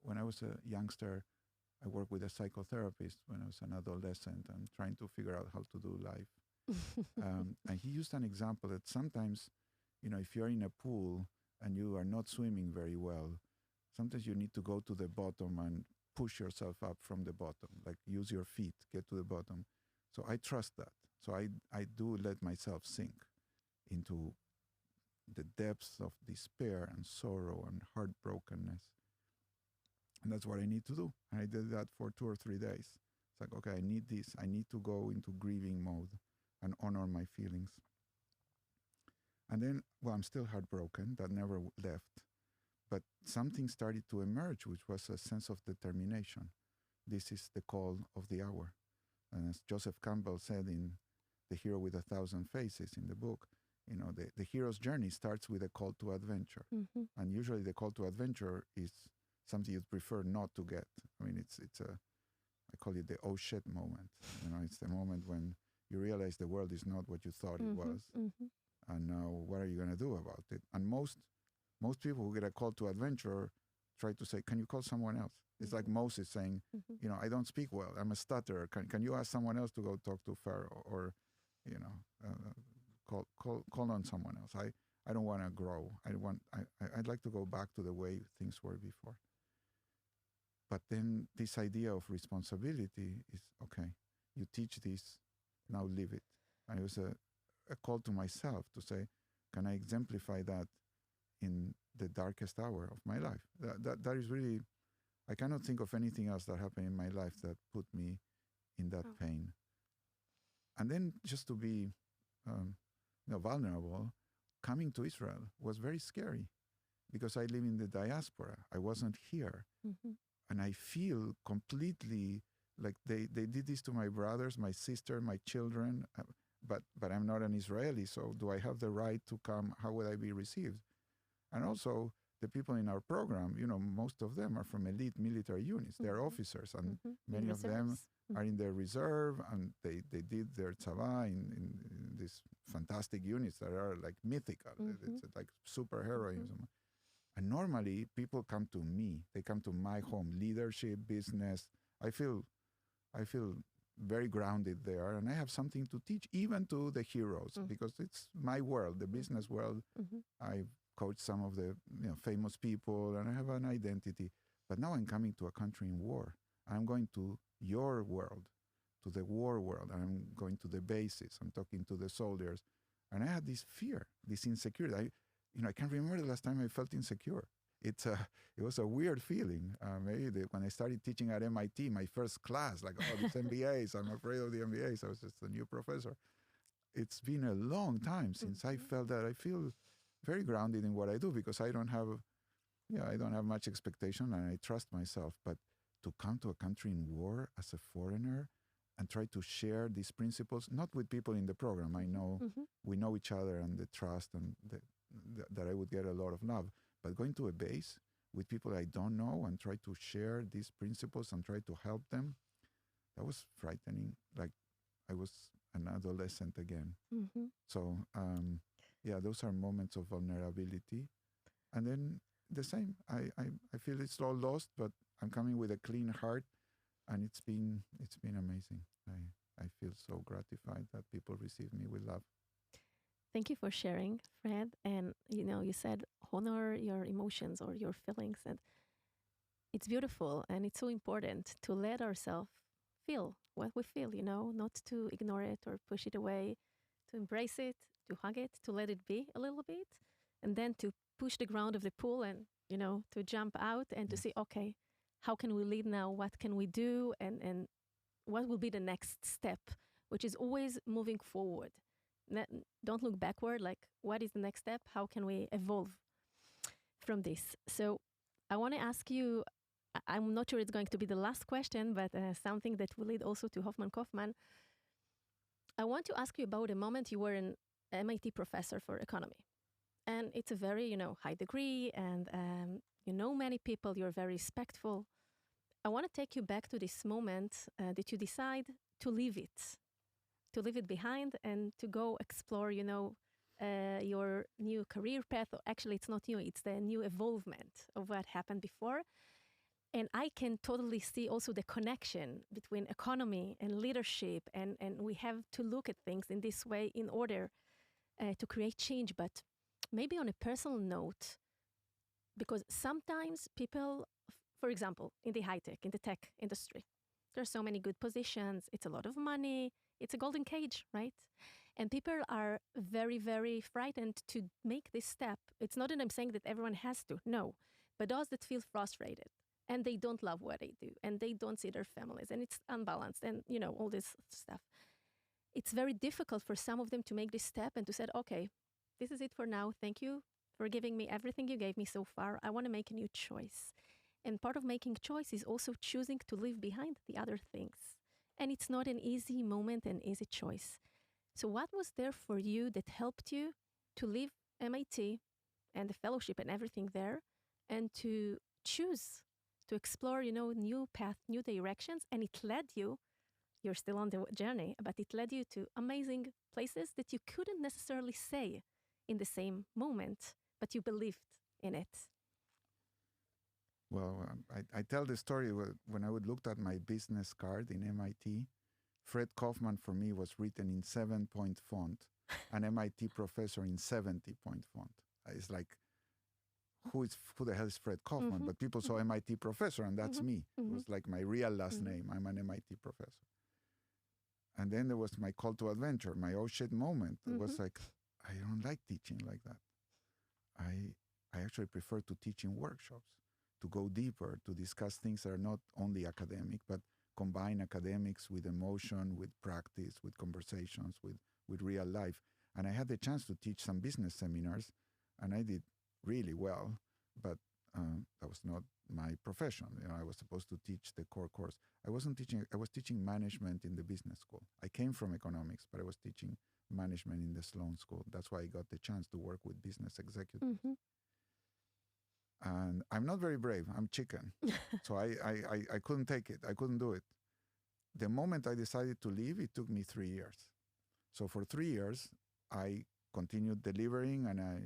when I was a youngster, I worked with a psychotherapist when I was an adolescent and trying to figure out how to do life. And he used an example that sometimes, if you're in a pool and you are not swimming very well, sometimes you need to go to the bottom and push yourself up from the bottom, like use your feet, get to the bottom. So I trust that. So I do let myself sink into the depths of despair and sorrow and heartbrokenness. And that's what I need to do. And I did that for 2 or 3 days. It's like, okay, I need this. I need to go into grieving mode and honor my feelings. And then, well, I'm still heartbroken. That never left. But something started to emerge, which was a sense of determination. This is the call of the hour. And as Joseph Campbell said in The Hero with 1,000 Faces in the book, the hero's journey starts with a call to adventure. Mm-hmm. And usually the call to adventure is something you'd prefer not to get. I mean, I call it the oh shit moment. It's the moment when you realize the world is not what you thought it was. Mm-hmm. And now what are you going to do about it? And most people who get a call to adventure try to say, can you call someone else? It's like Moses saying, I don't speak well. I'm a stutterer. Can you ask someone else to go talk to Pharaoh or, call on someone else. I don't want to grow. I'd like to go back to the way things were before. But then this idea of responsibility is, okay, you teach this, now live it. And it was a call to myself to say, can I exemplify that in the darkest hour of my life? That is really, I cannot think of anything else that happened in my life that put me in that pain. And then just to be vulnerable, coming to Israel was very scary because I live in the diaspora. I wasn't here. Mm-hmm. And I feel completely like they did this to my brothers, my sister, my children, but I'm not an Israeli, so do I have the right to come? How would I be received? And also, the people in our program, most of them are from elite military units. They're officers, and many of them are in the reserve, and they did their tzava in these fantastic units that are like mythical. It's like superheroism. And normally, people come to me. They come to my home, leadership, business. I feel very grounded there, and I have something to teach, even to the heroes, because it's my world, the business world. I've coached some of the famous people, and I have an identity. But now I'm coming to a country in war. I'm going to your world, to the war world. I'm going to the bases. I'm talking to the soldiers. And I had this fear, this insecurity. I can't remember the last time I felt insecure. It was a weird feeling. Maybe when I started teaching at MIT, my first class, like, these MBAs, I'm afraid of the MBAs. I was just a new professor. It's been a long time since I felt that. I feel very grounded in what I do because I don't have much expectation and I trust myself. But to come to a country in war as a foreigner and try to share these principles, not with people in the program. I know we know each other and the trust and that I would get a lot of love. But going to a base with people I don't know and try to share these principles and try to help them, that was frightening. Like I was an adolescent again. So, those are moments of vulnerability. And then the same, I feel it's all lost, but I'm coming with a clean heart, and it's been amazing. I feel so gratified that people receive me with love. Thank you for sharing, Fred. And you said honor your emotions or your feelings, and it's beautiful and it's so important to let ourselves feel what we feel. Not to ignore it or push it away, to embrace it, to hug it, to let it be a little bit, and then to push the ground of the pool and, to jump out and to Yes. see, okay, how can we lead now? What can we do? And what will be the next step, which is always moving forward. Don't look backward, like what is the next step? How can we evolve from this? So I want to ask you, I'm not sure it's going to be the last question, but something that will lead also to Hoffman Kofman. I want to ask you about a moment you were an MIT professor for economy. And it's a very, high degree, and you know many people, you're very respectful. I want to take you back to this moment that you decide to leave it behind and to go explore, your new career path. Actually, it's not new, it's the new evolvement of what happened before. And I can totally see also the connection between economy and leadership. And we have to look at things in this way in order to create change. But maybe on a personal note, because sometimes people, for example, in the high tech, in the tech industry, there's so many good positions, it's a lot of money, it's a golden cage, right? And people are very, very frightened to make this step. It's not that I'm saying that everyone has to, no, but those that feel frustrated and they don't love what they do and they don't see their families and it's unbalanced and, all this stuff. It's very difficult for some of them to make this step and to say, okay, this is it for now. Thank you for giving me everything you gave me so far. I want to make a new choice. And part of making choice is also choosing to leave behind the other things. And it's not an easy moment, an easy choice. So what was there for you that helped you to leave MIT and the fellowship and everything there and to choose to explore, new path, new directions? And it led you, you're still on the journey, but it led you to amazing places that you couldn't necessarily say in the same moment, but you believed in it. Well, I tell the story when I would looked at my business card in MIT. Fred Kofman for me was written in 7-point font, an MIT professor in 70-point font. It's like, who the hell is Fred Kofman? Mm-hmm. But people saw MIT professor, and that's me. Mm-hmm. It was like my real last name. I'm an MIT professor. And then there was my call to adventure, my oh shit moment. It was like, I don't like teaching like that. I actually prefer to teach in workshops, to go deeper, to discuss things that are not only academic, but combine academics with emotion, with practice, with conversations, with real life. And I had the chance to teach some business seminars, and I did really well, but that was not my profession. I was supposed to teach the core course. I was teaching management in the business school. I came from economics, but I was teaching management in the Sloan School. That's why I got the chance to work with business executives. Mm-hmm. And I'm not very brave. I'm chicken. So I couldn't take it. I couldn't do it. The moment I decided to leave, it took me 3 years. So for 3 years, I continued delivering, and I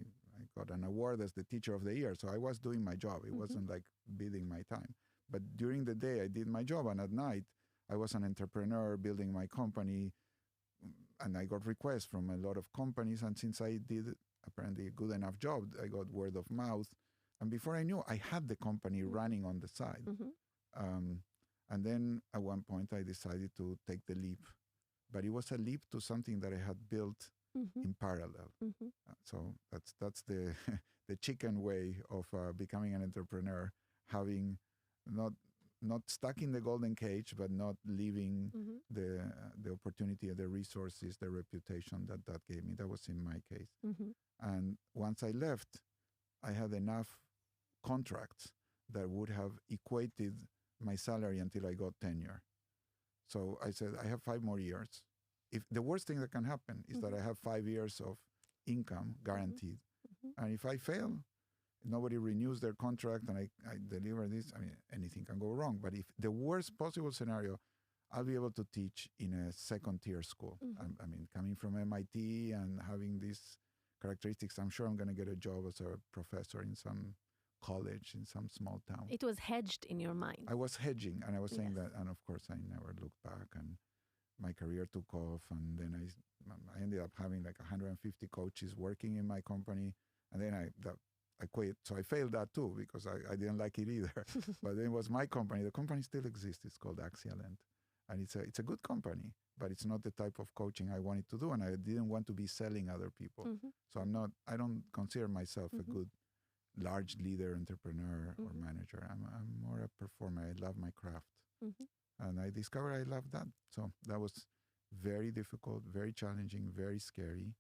got an award as the teacher of the year. So I was doing my job. It wasn't like bidding my time. But during the day, I did my job. And at night, I was an entrepreneur building my company. And I got requests from a lot of companies. And since I did apparently a good enough job, I got word of mouth. And before I knew, I had the company running on the side. And then at one point, I decided to take the leap. But it was a leap to something that I had built in parallel. So that's the the chicken way of becoming an entrepreneur, having not stuck in the golden cage, but not leaving the opportunity, the resources, the reputation that gave me. That was in my case. And once I left, I had enough contracts that would have equated my salary until I got tenure. So I said, I have 5 more years. If the worst thing that can happen is that I have 5 years of income guaranteed. And if I fail, nobody renews their contract and I deliver this, I mean, anything can go wrong. But if the worst possible scenario, I'll be able to teach in a second-tier school. I mean, coming from MIT and having these characteristics, I'm sure I'm going to get a job as a professor in some college in some small town. It was hedged in your mind. I was hedging, and I was saying that, and of course I never looked back, and my career took off, and then I ended up having like 150 coaches working in my company, and then I quit. So I failed that too, because I didn't like it either. But then it was my company. The company still exists. It's called Axialent, and it's a good company, but it's not the type of coaching I wanted to do, and I didn't want to be selling other people. So I don't consider myself a good large leader, entrepreneur, or Mm-hmm. manager. I'm more a performer. I love my craft. Mm-hmm. And I discovered I love that. So that was very difficult, very challenging, very scary.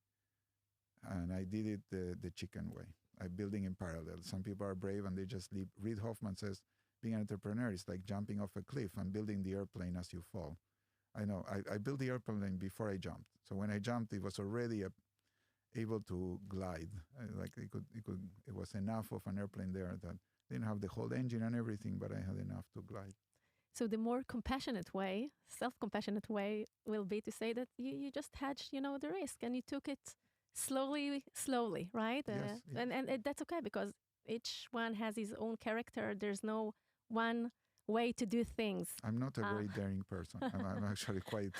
And I did it the chicken way. I building in parallel. Some people are brave and they just leap. Reid Hoffman says, being an entrepreneur is like jumping off a cliff and building the airplane as you fall. I know. I built the airplane before I jumped. So when I jumped, it was already able to glide. Like it was enough of an airplane there that didn't have the whole engine and everything, but I had enough to glide. So the more compassionate way, self-compassionate way, will be to say that you just hedged, the risk, and you took it slowly, right? Yes, yes. And that's okay because each one has his own character. There's no one way to do things. I'm not a very daring person. I'm actually quite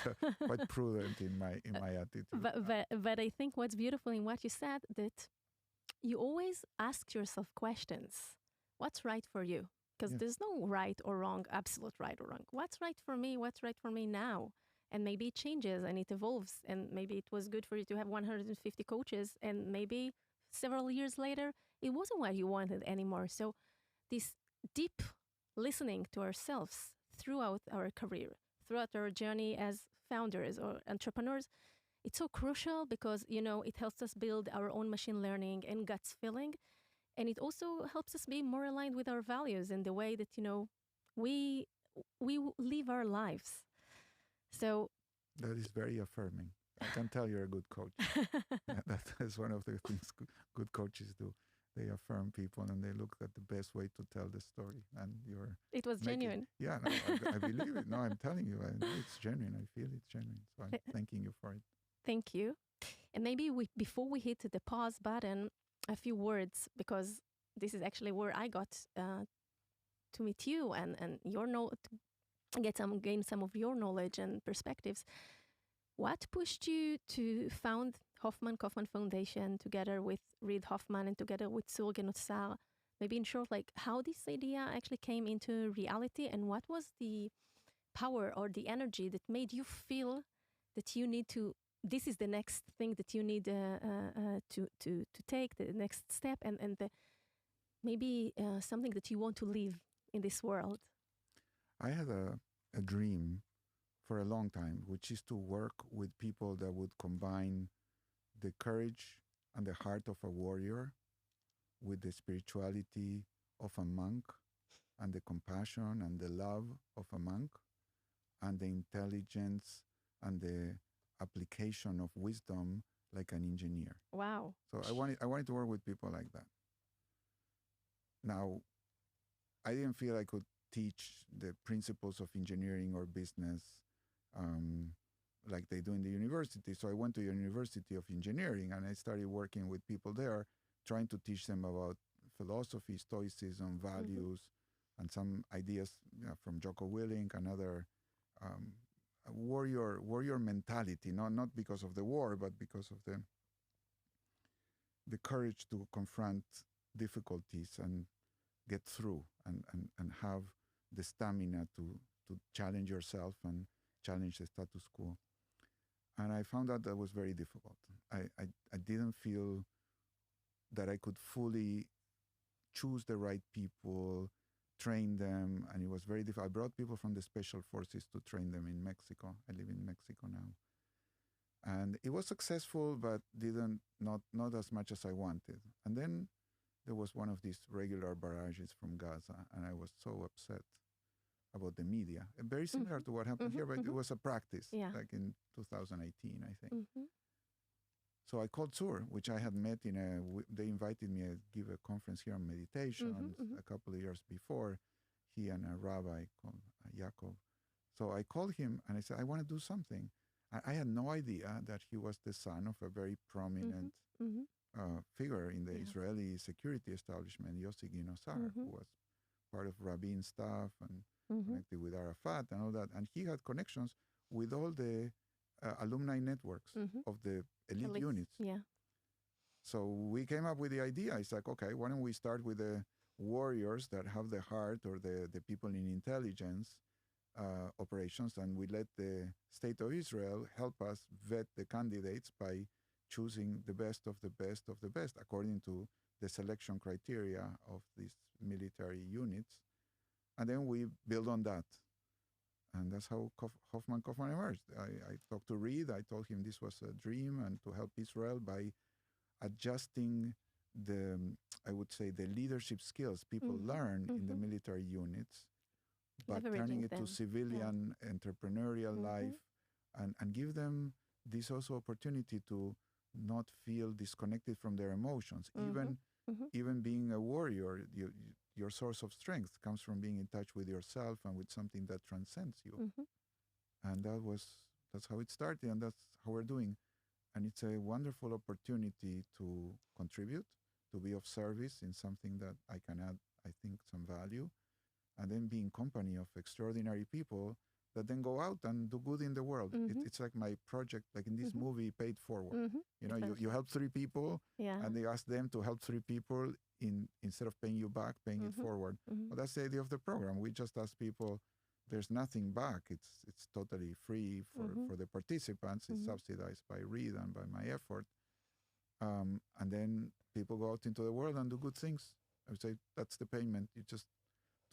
prudent in my attitude. But I think what's beautiful in what you said that you always ask yourself questions. What's right for you? Because Yes. there's no right or wrong, absolute right or wrong. What's right for me? What's right for me now? And maybe it changes and it evolves. And maybe it was good for you to have 150 coaches. And maybe several years later, it wasn't what you wanted anymore. So, this deep listening to ourselves throughout our career, throughout our journey as founders or entrepreneurs, it's so crucial because, it helps us build our own machine learning and guts feeling. And it also helps us be more aligned with our values and the way that, we live our lives. So That is very affirming. I can tell you're a good coach. That is one of the things good coaches do. They affirm people and they look at the best way to tell the story. And you're it was genuine. Yeah, no, I believe it. No, I'm telling you, I know it's genuine. I feel it's genuine. So I'm thanking you for it. Thank you. And maybe before we hit the pause button, a few words, because this is actually where I got to meet you and your gain some of your knowledge and perspectives. What pushed you to found Kofman Foundation together with Reid Hoffman and together with Surge Notsar? Maybe in short, like how this idea actually came into reality and what was the power or the energy that made you feel that you need to, this is the next thing that you need to take, the next step, and maybe something that you want to live in this world? I had a dream for a long time, which is to work with people that would combine the courage and the heart of a warrior with the spirituality of a monk and the compassion and the love of a monk and the intelligence and the application of wisdom like an engineer. Wow. So I wanted to work with people like that. Now, I didn't feel I could teach the principles of engineering or business like they do in the university. So I went to the University of Engineering and I started working with people there, trying to teach them about philosophy, stoicism, values, and some ideas from Jocko Willink and other warrior mentality, not because of the war, but because of the courage to confront difficulties and get through and have the stamina to challenge yourself and challenge the status quo. And I found out that was very difficult. I didn't feel that I could fully choose the right people, train them, and it was very difficult. I brought people from the special forces to train them in Mexico. I live in Mexico now. And it was successful, but not as much as I wanted. And then there was one of these regular barrages from Gaza, and I was so upset about the media. Very similar to what happened here, but it was a practice, like in 2018, I think. So I called Sur, which I had met they invited me to give a conference here on meditation a couple of years before, he and a rabbi called Yaakov. So I called him and I said, I want to do something. I had no idea that he was the son of a very prominent figure in the Israeli security establishment, Yossi Ginosar, who was part of Rabin's staff and connected with Arafat and all that. And he had connections with all the alumni networks of the elite units. Yeah. So we came up with the idea. It's like, okay, why don't we start with the warriors that have the heart or the people in intelligence operations, and we let the state of Israel help us vet the candidates by choosing the best of the best of the best according to the selection criteria of these military units, and then we build on that. And that's how Kofman emerged. I talked to Reed. I told him this was a dream, and to help Israel by adjusting I would say, the leadership skills people learn in the military units, but turning it to civilian entrepreneurial life, and give them this also opportunity to not feel disconnected from their emotions. Even being a warrior, your source of strength comes from being in touch with yourself and with something that transcends you. And that's how it started, and that's how we're doing. And it's a wonderful opportunity to contribute, to be of service in something that I can add, I think, some value, and then be in company of extraordinary people that then go out and do good in the world. It's like my project, like in this movie, Paid Forward. You know, you help 3 people, and they ask them to help 3 people instead of paying you back, paying it forward. Well, that's the idea of the program. We just ask people, there's nothing back. It's totally free for the participants. It's subsidized by Reed and by my effort. And then people go out into the world and do good things. I would say that's the payment. You just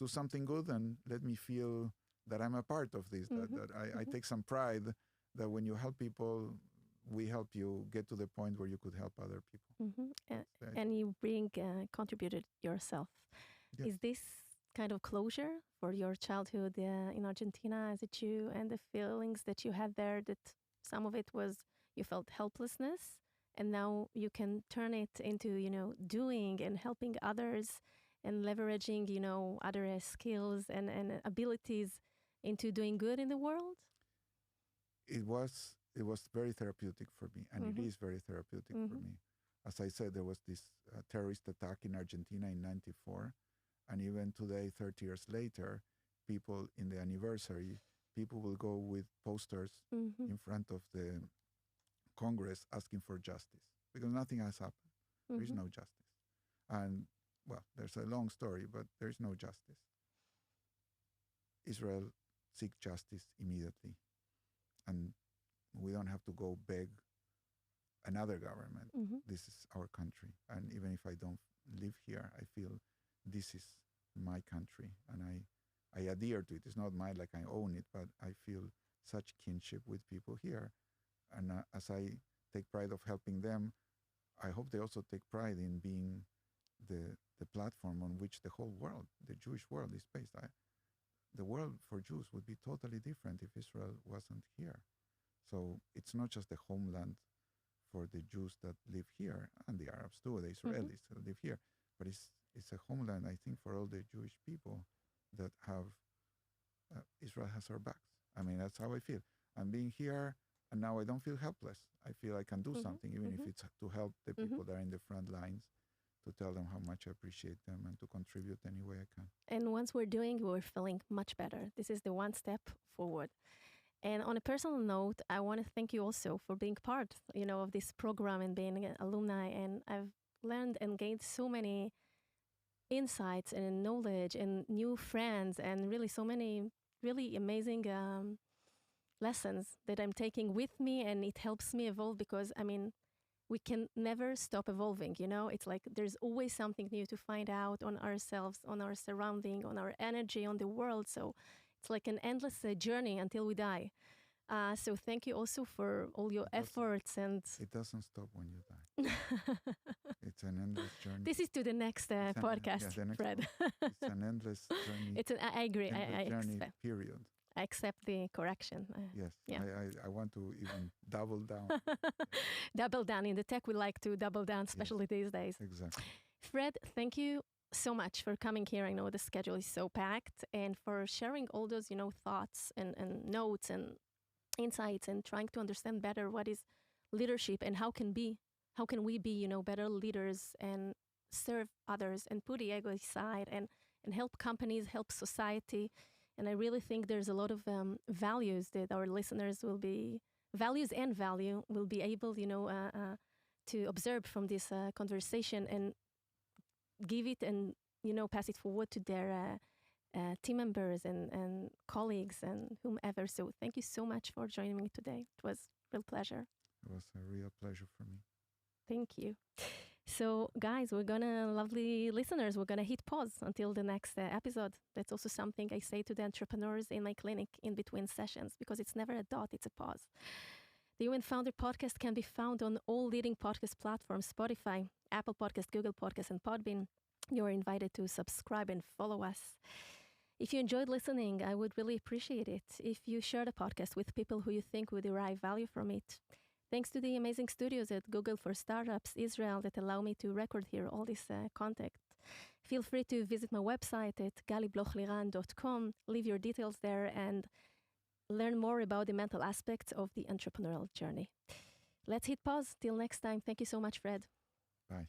do something good and let me feel that I'm a part of this, that I take some pride that when you help people, we help you get to the point where you could help other people. And you contributed yourself. Yes. Is this kind of closure for your childhood in Argentina as a Jew, and the feelings that you had there, that some of it was you felt helplessness, and now you can turn it into, doing and helping others and leveraging, other skills and abilities into doing good in the world? It was very therapeutic for me, and it is very therapeutic for me. As I said, there was this terrorist attack in Argentina in '94, and even today, 30 years later, people in the anniversary, people will go with posters in front of the Congress asking for justice, because nothing has happened. There is no justice. And, well, there's a long story, but there is no justice. Israel seek justice immediately. And we don't have to go beg another government. This is our country. And even if I don't live here, I feel this is my country. And I adhere to it. It's not mine like I own it, but I feel such kinship with people here. And as I take pride of helping them, I hope they also take pride in being the platform on which the whole world, the Jewish world, is based. The world for Jews would be totally different if Israel wasn't here. So it's not just the homeland for the Jews that live here, and the Arabs too, the Israelis that live here, but it's a homeland, I think, for all the Jewish people that have, Israel has our backs. I mean, that's how I feel. I'm being here, and now I don't feel helpless. I feel I can do something, even if it's to help the people that are in the front lines, to tell them how much I appreciate them and to contribute any way I can. And once we're feeling much better. This is the one step forward. And on a personal note, I want to thank you also for being part, of this program and being an alumni. And I've learned and gained so many insights and knowledge and new friends, and really so many really amazing lessons that I'm taking with me, and it helps me evolve, because we can never stop evolving. It's like there's always something new to find out on ourselves, on our surrounding, on our energy, on the world. So it's like an endless journey until we die. So thank you also for all your efforts. And it doesn't stop when you die. It's an endless journey. This is to the next podcast, the next Fred. It's an endless journey. I agree. I journey, accept. period. I accept the correction. Yes, yeah. I want to even double down. Double down. In the tech, we like to double down, especially these days. Exactly. Fred, thank you so much for coming here. I know the schedule is so packed, and for sharing all those, thoughts and notes and insights, and trying to understand better what is leadership and how can we be, better leaders and serve others and put the ego aside and help companies, help society. And I really think there's a lot of values that our listeners will be able, to observe from this conversation, and give it and, pass it forward to their team members and colleagues and whomever. So thank you so much for joining me today. It was a real pleasure. It was a real pleasure for me. Thank you. So, guys, lovely listeners, we're gonna hit pause until the next episode. That's also something I say to the entrepreneurs in my clinic in between sessions because it's never a dot, it's a pause. The Human Founder podcast can be found on all leading podcast platforms: Spotify, Apple Podcast, Google Podcast, and Podbean. You're invited to subscribe and follow us. If you enjoyed listening, I would really appreciate it if you share the podcast with people who you think would derive value from it. Thanks to the amazing studios at Google for Startups Israel that allow me to record here all this content. Feel free to visit my website at galiblochliran.com, leave your details there, and learn more about the mental aspects of the entrepreneurial journey. Let's hit pause. Till next time. Thank you so much, Fred. Bye.